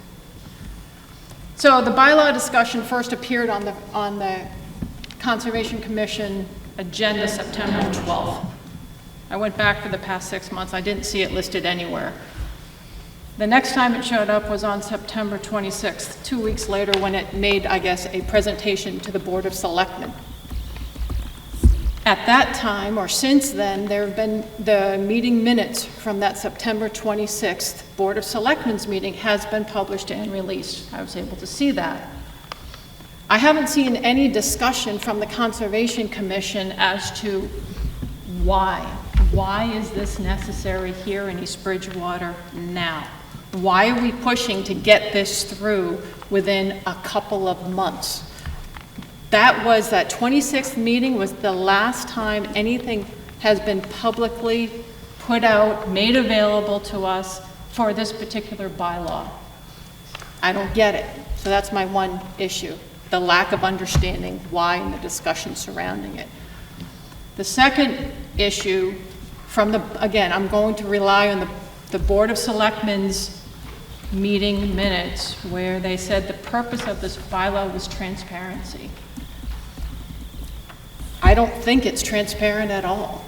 So the bylaw discussion first appeared on the Conservation Commission agenda September 12th. I went back for the past 6 months. I didn't see it listed anywhere. The next time it showed up was on September 26th, 2 weeks later, when it made, I guess, a presentation to the Board of Selectmen. At that time, or since then, there have been the meeting minutes from that September 26th Board of Selectmen's meeting has been published and released. I was able to see that. I haven't seen any discussion from the Conservation Commission as to why. Why is this necessary here in East Bridgewater now? Why are we pushing to get this through within a couple of months? That 26th meeting was the last time anything has been publicly put out, made available to us for this particular bylaw. I don't get it. So that's my one issue, the lack of understanding why and the discussion surrounding it. The second issue again, I'm going to rely on the Board of Selectmen's meeting minutes where they said the purpose of this bylaw was transparency. I don't think it's transparent at all,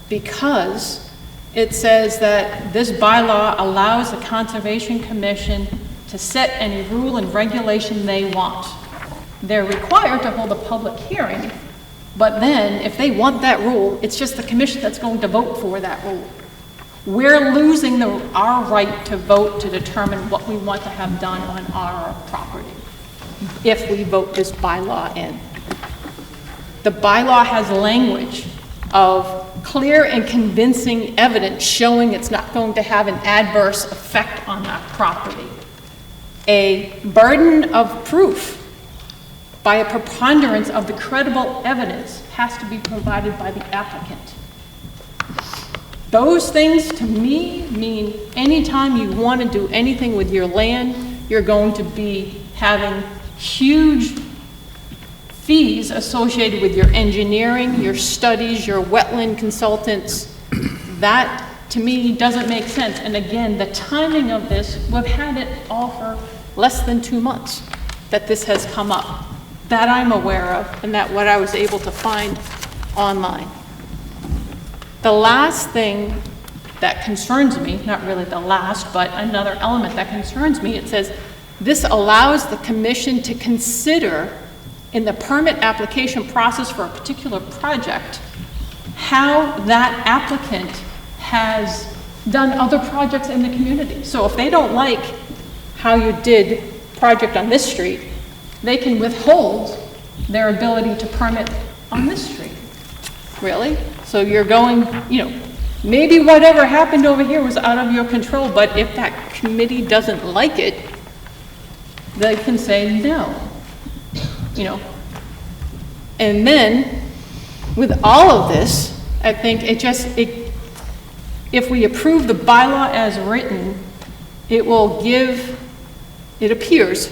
because it says that this bylaw allows the Conservation Commission to set any rule and regulation they want. They're required to hold a public hearing, but then if they want that rule, it's just the commission that's going to vote for that rule. We're losing our right to vote to determine what we want to have done on our property if we vote this bylaw in. The bylaw has language of clear and convincing evidence showing it's not going to have an adverse effect on our property. A burden of proof by a preponderance of the credible evidence has to be provided by the applicant. Those things to me mean anytime you want to do anything with your land, you're going to be having huge fees associated with your engineering, your studies, your wetland consultants. That, to me, doesn't make sense. And again, the timing of this, we've had it all for less than 2 months that this has come up, that I'm aware of, and that what I was able to find online. The last thing that concerns me, not really the last, but another element that concerns me, it says, this allows the commission to consider in the permit application process for a particular project how that applicant has done other projects in the community. So if they don't like how you did project on this street, they can withhold their ability to permit on this street. Really? So you're going, maybe whatever happened over here was out of your control, but if that committee doesn't like it, they can say no, And then, with all of this, I think if we approve the bylaw as written, it appears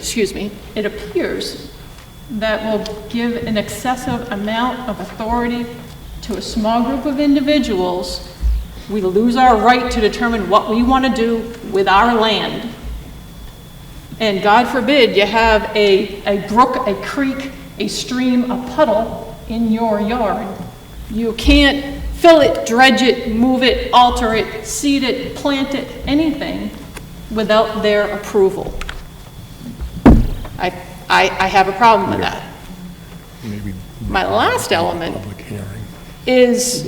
that will give an excessive amount of authority to a small group of individuals. We lose our right to determine what we want to do with our land. And God forbid you have a brook, a creek, a stream, a puddle in your yard. You can't fill it, dredge it, move it, alter it, seed it, plant it, anything without their approval. I have a problem with that. My last element is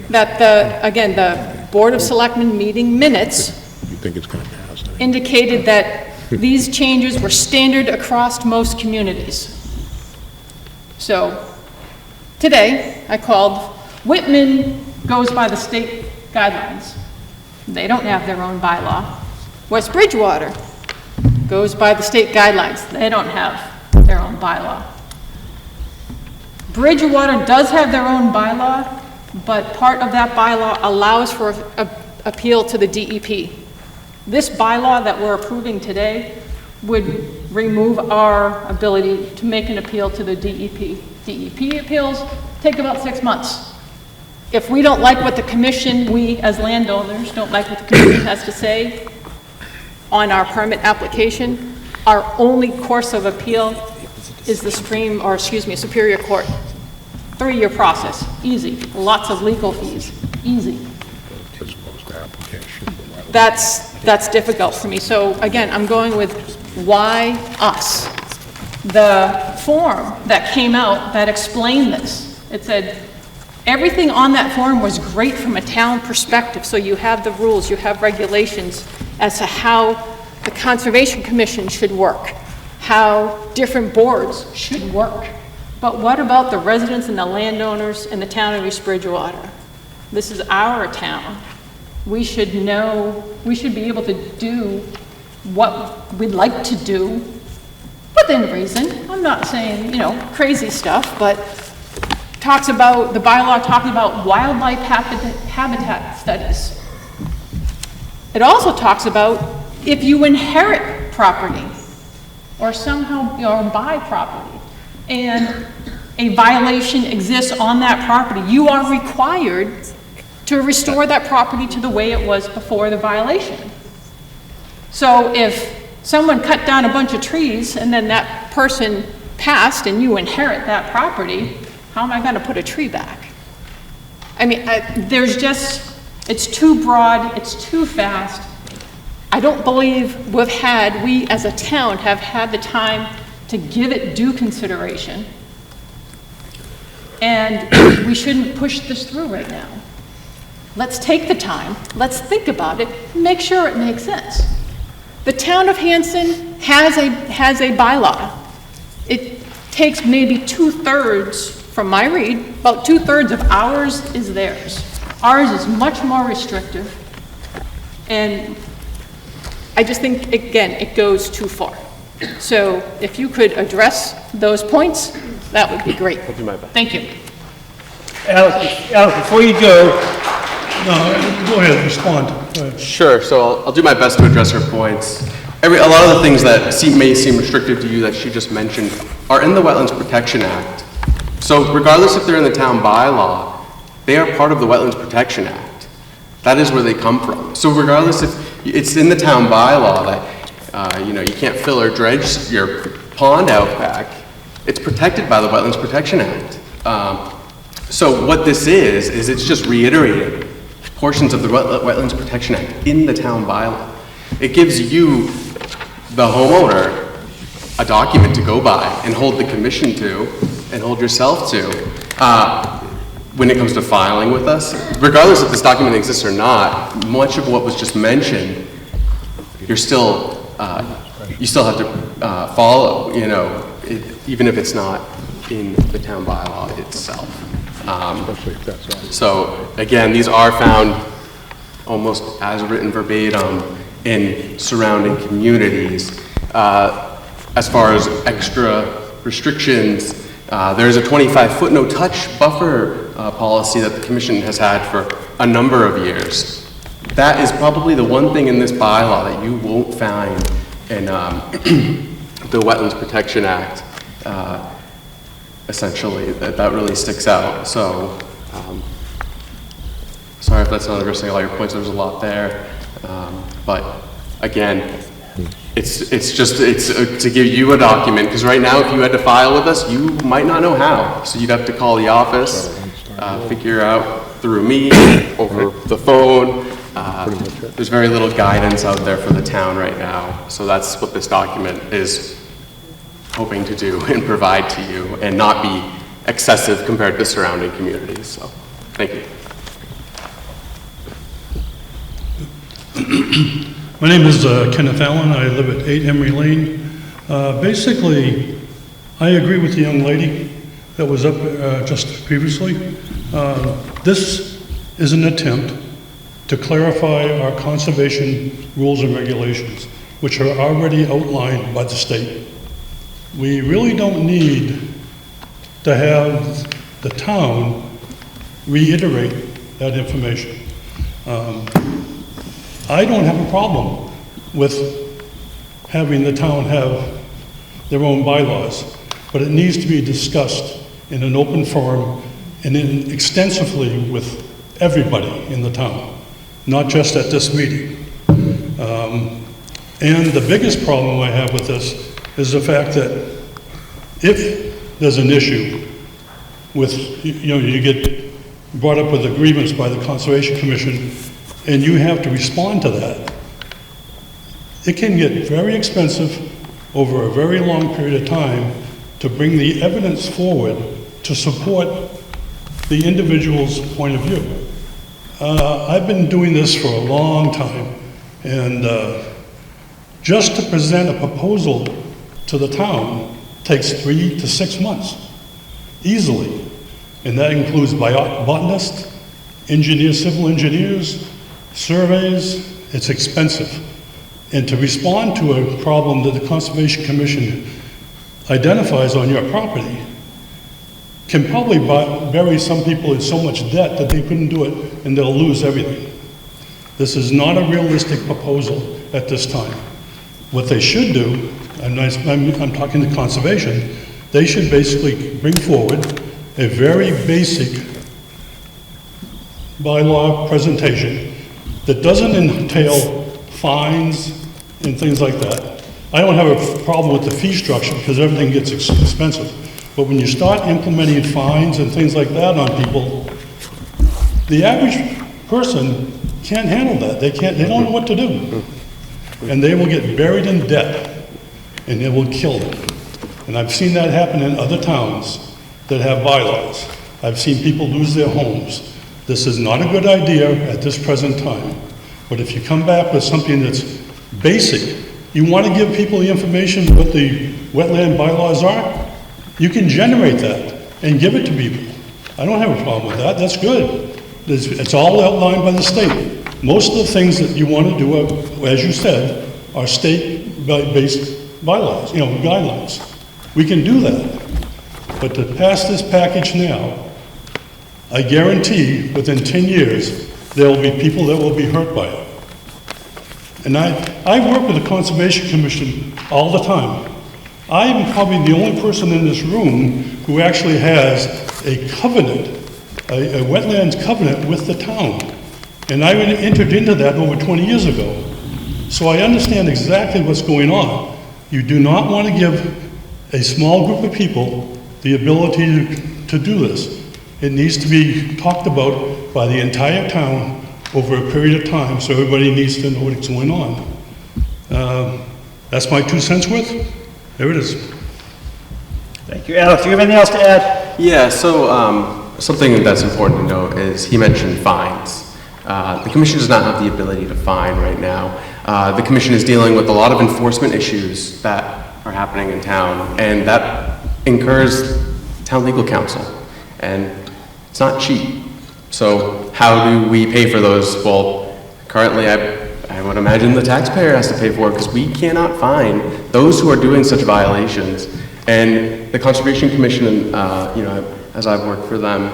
that the Board of Selectmen meeting minutes indicated that these changes were standard across most communities. So today I called. Whitman goes by the state guidelines. They don't have their own bylaw. West Bridgewater goes by the state guidelines. They don't have their own bylaw. Bridgewater does have their own bylaw, but part of that bylaw allows for appeal to the DEP. This bylaw that we're approving today would remove our ability to make an appeal to the DEP. DEP appeals take about 6 months. If we don't like what the commission, we as landowners don't like what the commission has to say on our permit application, our only course of appeal is the Superior Court. 3-year process, easy. Lots of legal fees, easy. That's difficult for me. So again, I'm going with why us? The form that came out that explained this, it said, everything on that form was great from a town perspective. So you have the rules, you have regulations as to how the Conservation Commission should work, how different boards should work. But what about the residents and the landowners in the town of East Bridgewater? This is our town. We should know, we should be able to do what we'd like to do within reason. I'm not saying, crazy stuff, but talks about, the bylaw talking about wildlife habitat studies. It also talks about if you inherit property or somehow, or buy property and a violation exists on that property, you are required to restore that property to the way it was before the violation. So if someone cut down a bunch of trees and then that person passed and you inherit that property, how am I going to put a tree back? I mean, it's too broad, it's too fast. I don't believe we as a town have had the time to give it due consideration. And we shouldn't push this through right now. Let's take the time, let's think about it, make sure it makes sense. The town of Hanson has a bylaw. It takes maybe 2/3, from my read, about 2/3 of ours is theirs. Ours is much more restrictive. And I just think, again, it goes too far. So if you could address those points, that would be great. I'll do my best. Thank you. Alex, before you go, No, go ahead, respond. Go ahead. Sure, so I'll do my best to address her points. A lot of the things that may seem restrictive to you that she just mentioned are in the Wetlands Protection Act. So regardless if they're in the town bylaw, they are part of the Wetlands Protection Act. That is where they come from. So regardless if it's in the town bylaw that, you can't fill or dredge your pond out back, it's protected by the Wetlands Protection Act. So what this is it's just reiterating portions of the Wetlands Protection Act in the town bylaw. It gives you, the homeowner, a document to go by and hold the commission to and hold yourself to when it comes to filing with us. Regardless if this document exists or not, much of what was just mentioned, you're still you still have to follow, even if it's not in the town bylaw itself. So again, these are found almost as written verbatim in surrounding communities. As far as extra restrictions, there's a 25-foot no-touch buffer policy that the commission has had for a number of years. That is probably the one thing in this bylaw that you won't find in the Wetlands Protection Act. Essentially, that really sticks out. So, sorry if that's not addressing all your points. There's a lot there, but again, it's to give you a document, because right now, if you had to file with us, you might not know how. So you'd have to call the office, figure out through me, over the phone. There's very little guidance out there for the town right now. So that's what this document is hoping to do and provide to you, and not be excessive compared to surrounding communities. So, thank you. My name is Kenneth Allen. I live at 8 Emery Lane. Basically, I agree with the young lady that was up just previously. This is an attempt to clarify our conservation rules and regulations, which are already outlined by the state. We really don't need to have the town reiterate that information. I don't have a problem with having the town have their own bylaws, but it needs to be discussed in an open forum and extensively with everybody in the town, not just at this meeting. And the biggest problem I have with this is the fact that if there's an issue with, you get brought up with a grievance by the Conservation Commission, and you have to respond to that, it can get very expensive over a very long period of time to bring the evidence forward to support the individual's point of view. I've been doing this for a long time, and just to present a proposal to the town takes 3 to 6 months, easily. And that includes botanists, engineers, civil engineers, surveys. It's expensive. And to respond to a problem that the Conservation Commission identifies on your property can probably bury some people in so much debt that they couldn't do it and they'll lose everything. This is not a realistic proposal at this time. What they should do, and I'm talking to conservation, they should basically bring forward a very basic bylaw presentation that doesn't entail fines and things like that. I don't have a problem with the fee structure because everything gets expensive. But when you start implementing fines and things like that on people, the average person can't handle that. They don't know what to do. And they will get buried in debt, and it will kill them. And I've seen that happen in other towns that have bylaws. I've seen people lose their homes. This is not a good idea at this present time. But if you come back with something that's basic, you want to give people the information what the wetland bylaws are, you can generate that and give it to people. I don't have a problem with that. That's good. It's all outlined by the state. Most of the things that you want to do, as you said, are state-based bylaws, guidelines. We can do that. But to pass this package now, I guarantee within 10 years, there will be people that will be hurt by it. And I work with the Conservation Commission all the time. I'm probably the only person in this room who actually has a covenant, a wetlands covenant with the town. And I entered into that over 20 years ago. So I understand exactly what's going on. You do not want to give a small group of people the ability to do this. It needs to be talked about by the entire town over a period of time, so everybody needs to know what's going on. That's my 2 cents worth. There it is. Thank you. Alex, do you have anything else to add? Yeah, so something that's important to note is he mentioned fines. The commission does not have the ability to fine right now. the commission is dealing with a lot of enforcement issues that are happening in town, and that incurs town legal counsel, and it's not cheap. So how do we pay for those? Well, currently I would imagine the taxpayer has to pay for it because we cannot find those who are doing such violations. And the Conservation Commission, as I've worked for them,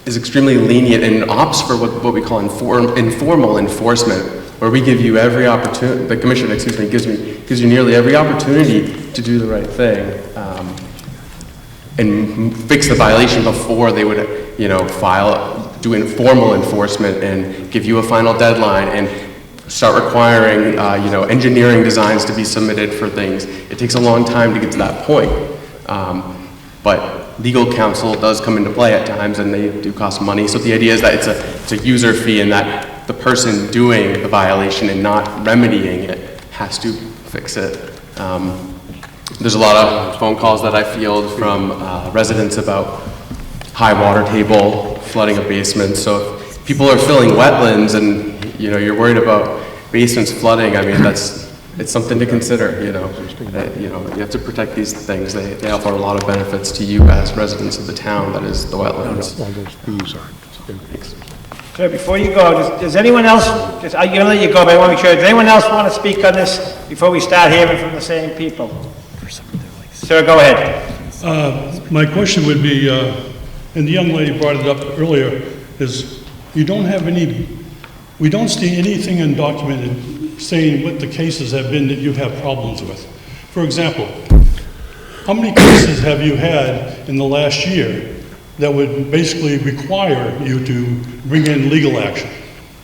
is extremely lenient and opts for what we call informal enforcement, where we give you every opportunity, the commission, gives you nearly every opportunity to do the right thing and fix the violation before they would, do informal enforcement and give you a final deadline and start requiring, engineering designs to be submitted for things. It takes a long time to get to that point. But legal counsel does come into play at times, and they do cost money. So the idea is that it's a user fee, and that the person doing the violation and not remedying it has to fix it. There's a lot of phone calls that I field from residents about high water table, flooding of basements. So if people are filling wetlands and you're worried about basements flooding, I mean, it's something to consider, you have to protect these things. They offer a lot of benefits to you as residents of the town that is the wetlands. All those fees are. Sir, before you go, does anyone else, I'm going to let you go, but I want to make sure, does anyone else want to speak on this before we start hearing from the same people? Sir, go ahead. My question would be, and the young lady brought it up earlier, is we don't see anything undocumented saying what the cases have been that you have problems with. For example, how many cases have you had in the last year that would basically require you to bring in legal action?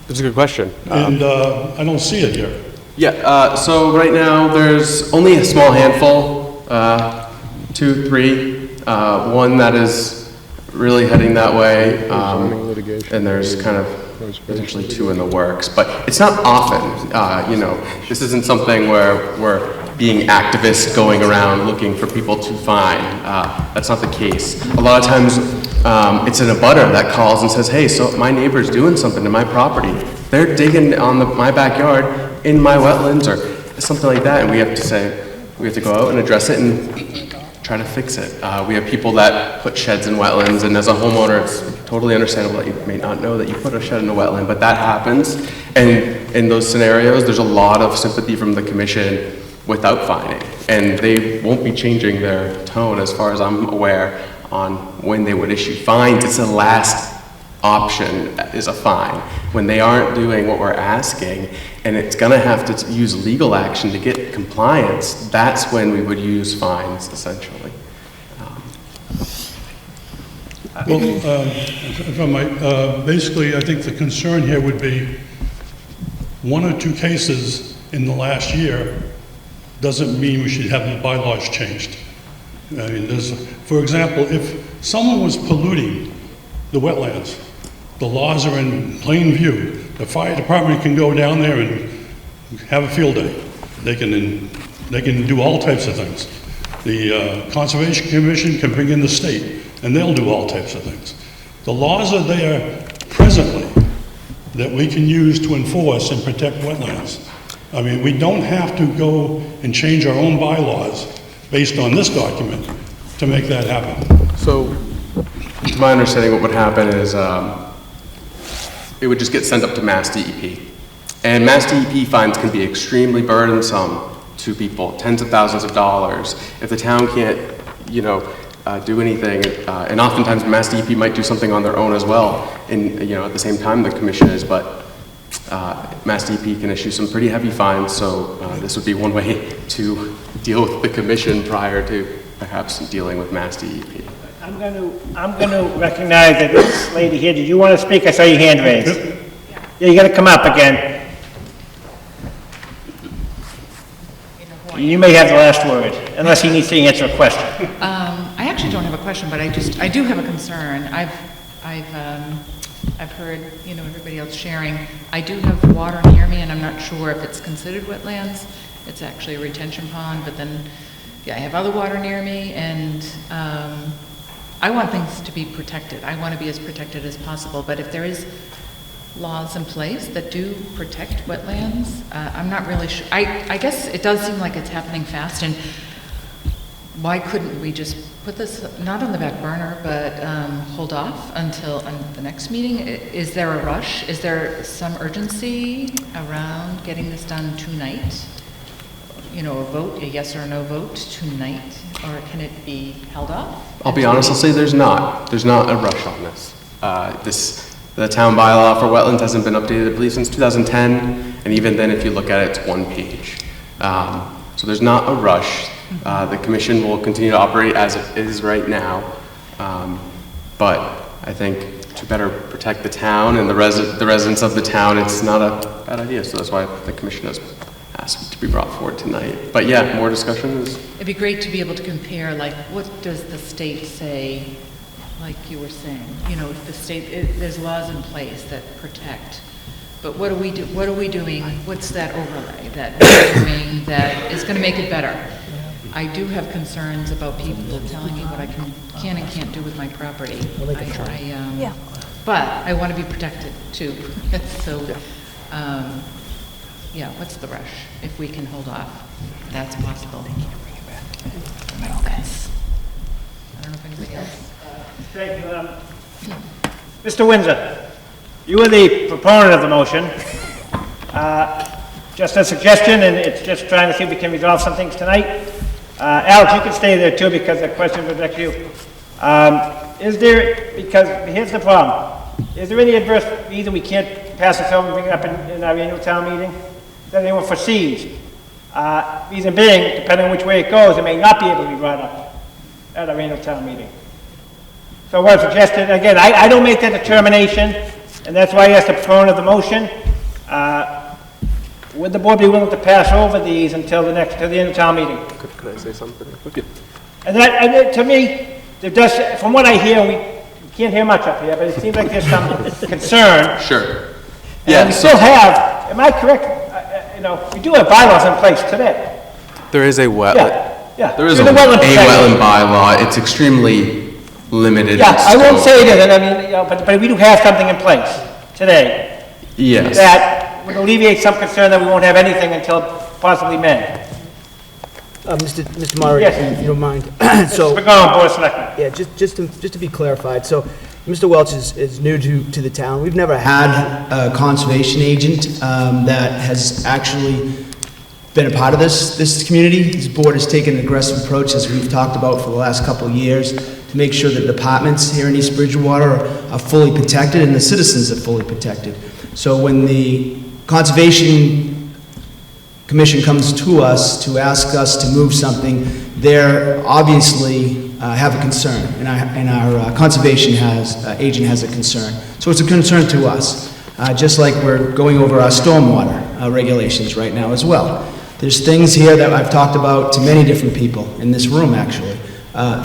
That's a good question. And I don't see it here. Yeah, so right now there's only a small handful, 2, 3, one that is really heading that way, and there's kind of potentially 2 in the works, but it's not often. This isn't something where we're being activists going around looking for people to fine. That's not the case. A lot of times it's an abutter that calls and says, hey, so my neighbor's doing something to my property. They're digging on my backyard in my wetlands or something like that, and we have to go out and address it and try to fix it. We have people that put sheds in wetlands, and as a homeowner, it's totally understandable that you may not know that you put a shed in a wetland, but that happens. And in those scenarios, there's a lot of sympathy from the commission without fining, and they won't be changing their tone, as far as I'm aware, on when they would issue fines. It's the last option is a fine. When they aren't doing what we're asking, and it's gonna have to use legal action to get compliance, that's when we would use fines, essentially. Well, if I might, basically, I think the concern here would be 1 or 2 cases in the last year doesn't mean we should have the bylaws changed. I mean, for example, if someone was polluting the wetlands, the laws are in plain view. The fire department can go down there and have a field day. They can do all types of things. The Conservation Commission can bring in the state, and they'll do all types of things. The laws are there presently that we can use to enforce and protect wetlands. I mean, we don't have to go and change our own bylaws based on this document to make that happen. So, to my understanding, what would happen is it would just get sent up to Mass DEP. And Mass DEP fines can be extremely burdensome to people, tens of thousands of dollars. If the town can't, do anything, and oftentimes Mass DEP might do something on their own as well, and at the same time the commission is, but Mass DEP can issue some pretty heavy fines, so this would be one way to deal with the commission prior to perhaps dealing with Mass DEP. I'm going to recognize that this lady here. Did you want to speak? I saw your hand raised. Yeah, you got to come up again. You may have the last word, unless he needs to answer a question. I actually don't have a question, but I do have a concern. I've heard, everybody else sharing. I do have water near me, and I'm not sure if it's considered wetlands. It's actually a retention pond, but then, I have other water near me, and I want things to be protected. I want to be as protected as possible, but if there is laws in place that do protect wetlands. I'm not really sure. I guess it does seem like it's happening fast, and why couldn't we just put this, not on the back burner, but hold off until the next meeting? Is there a rush? Is there some urgency around getting this done tonight? You know, a vote, a yes or a no vote tonight, or can it be held off? I'll be honest, I'll say there's not a rush on this. The town bylaw for wetlands hasn't been updated, I believe, since 2010, and even then, if you look at it, it's one page. So there's not a rush. The commission will continue to operate as it is right now, but I think to better protect the town and the residents of the town, it's not a bad idea. So that's why the commission has asked to be brought forward tonight. But yeah, more discussion is... It'd be great to be able to compare, like, what does the state say, like you were saying? You know, if the state, there's laws in place that protect, but what are we doing? What's that overlay that we're doing that is going to make it better? I do have concerns about people telling me what I can and can't do with my property. But I want to be protected too. So, yeah, what's the rush? If we can hold off, that's possible. Okay. I don't know if anybody else. Thank you. Mr. Windsor, you are the proponent of the motion. Just a suggestion, and it's just trying to see if we can resolve some things tonight. Alex, you can stay there too, because the question was direct to you. Because here's the problem. Is there any adverse reason we can't pass this over and bring it up in our annual town meeting that anyone foresees? Reason being, depending on which way it goes, it may not be able to be brought up at our annual town meeting. So what I suggested, again, I don't make that determination, and that's why I asked the proponent of the motion. Would the board be willing to pass over these until the end of town meeting? Could I say something? And that, to me, there does, from what I hear, we can't hear much up here, but it seems like there's some concern. Sure. Yeah. And we still have, am I correct? You know, we do have bylaws in place today. There is a wetland. Yeah. There is a wetland bylaw. It's extremely limited. Yeah, I won't say it isn't. I mean, you know, but we do have something in place today. Yes. That would alleviate some concern that we won't have anything until possibly May. Mr. Moderator, Yes. if you don't mind. So, we're going, Board of Selectmen. Yeah, just to be clarified, so Mr. Welch is new to the town. We've never had a conservation agent that has actually been a part of this community. This board has taken an aggressive approach, as we've talked about for the last couple of years, to make sure that departments here in East Bridgewater are fully protected and the citizens are fully protected. So when the Conservation Commission comes to us to ask us to move something, they're obviously have a concern, and our conservation agent has a concern. So it's a concern to us, just like we're going over our stormwater regulations right now as well. There's things here that I've talked about to many different people in this room, actually.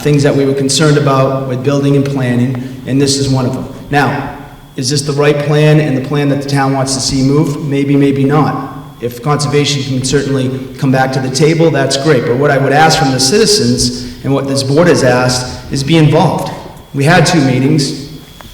Things that we were concerned about with building and planning, and this is one of them. Now, is this the right plan and the plan that the town wants to see moved? Maybe, maybe not. If conservation can certainly come back to the table, that's great. But what I would ask from the citizens, and what this board has asked, is be involved. We had 2 meetings,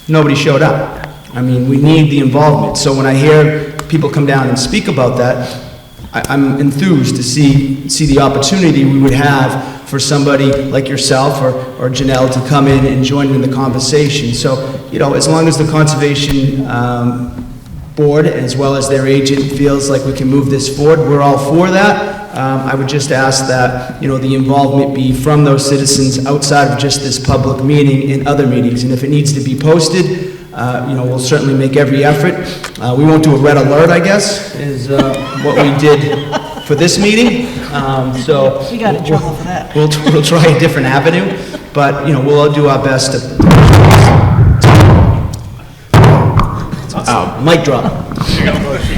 nobody showed up. I mean, we need the involvement. So when I hear people come down and speak about that, I'm enthused to see the opportunity we would have for somebody like yourself or Janelle to come in and join in the conversation. So, you know, as long as the conservation board, as well as their agent, feels like we can move this forward, we're all for that. I would just ask that, you know, the involvement be from those citizens outside of just this public meeting in other meetings. And if it needs to be posted, you know, we'll certainly make every effort. We won't do a red alert, I guess, is what we did for this meeting. So We got in trouble for that. We'll try a different avenue, but, you know, we'll all do our best to... Mic drop.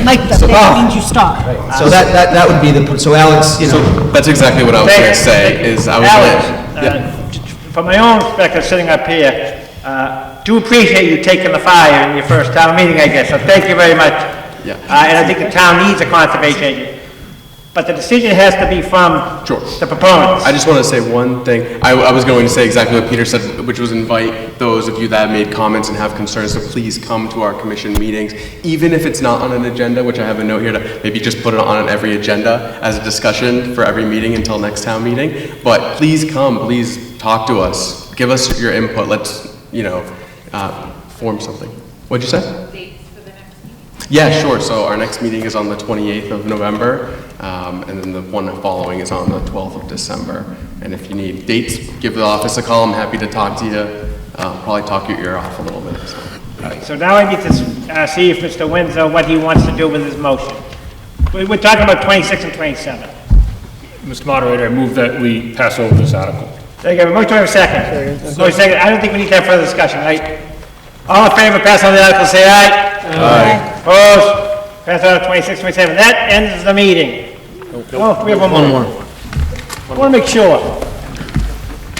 Mike, that means you stop. So that would be so Alex, you know. So that's exactly what I was going to say, is I was From my own perspective, sitting up here, do appreciate you taking the fire in your first town meeting, I guess, so thank you very much. Yeah. And I think the town needs a conservation agent. But the decision has to be from the proponents. I just want to say one thing. I was going to say exactly what Peter said, which was invite those of you that have made comments and have concerns to please come to our commission meetings, even if it's not on an agenda, which I have a note here to maybe just put it on every agenda as a discussion for every meeting until next town meeting. But please come, please talk to us, give us your input. Let's, form something. What'd you say? Yeah, sure. So our next meeting is on the 28th of November, and then the one following is on the 12th of December. And if you need dates, give the office a call. I'm happy to talk to you. Probably talk your ear off a little bit. So. All right, so now I need to see if Mr. Windsor, what he wants to do with his motion. We're talking about 26 and 27. Mr. Moderator, I move that we pass over this article. There you go. Motion to have a second. Second. I don't think we need to have further discussion, right? All in favor of passing on the article, say aye. Aye. Opposed? Pass on 26, 27. That ends the meeting. Oh, we have one more. I want to make sure.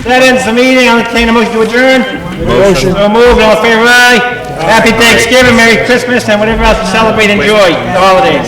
That ends the meeting. I'll entertain a motion to adjourn. Motion. So moved. All in favor, aye. Happy Thanksgiving, Merry Christmas, and whatever else you celebrate, enjoy the holidays.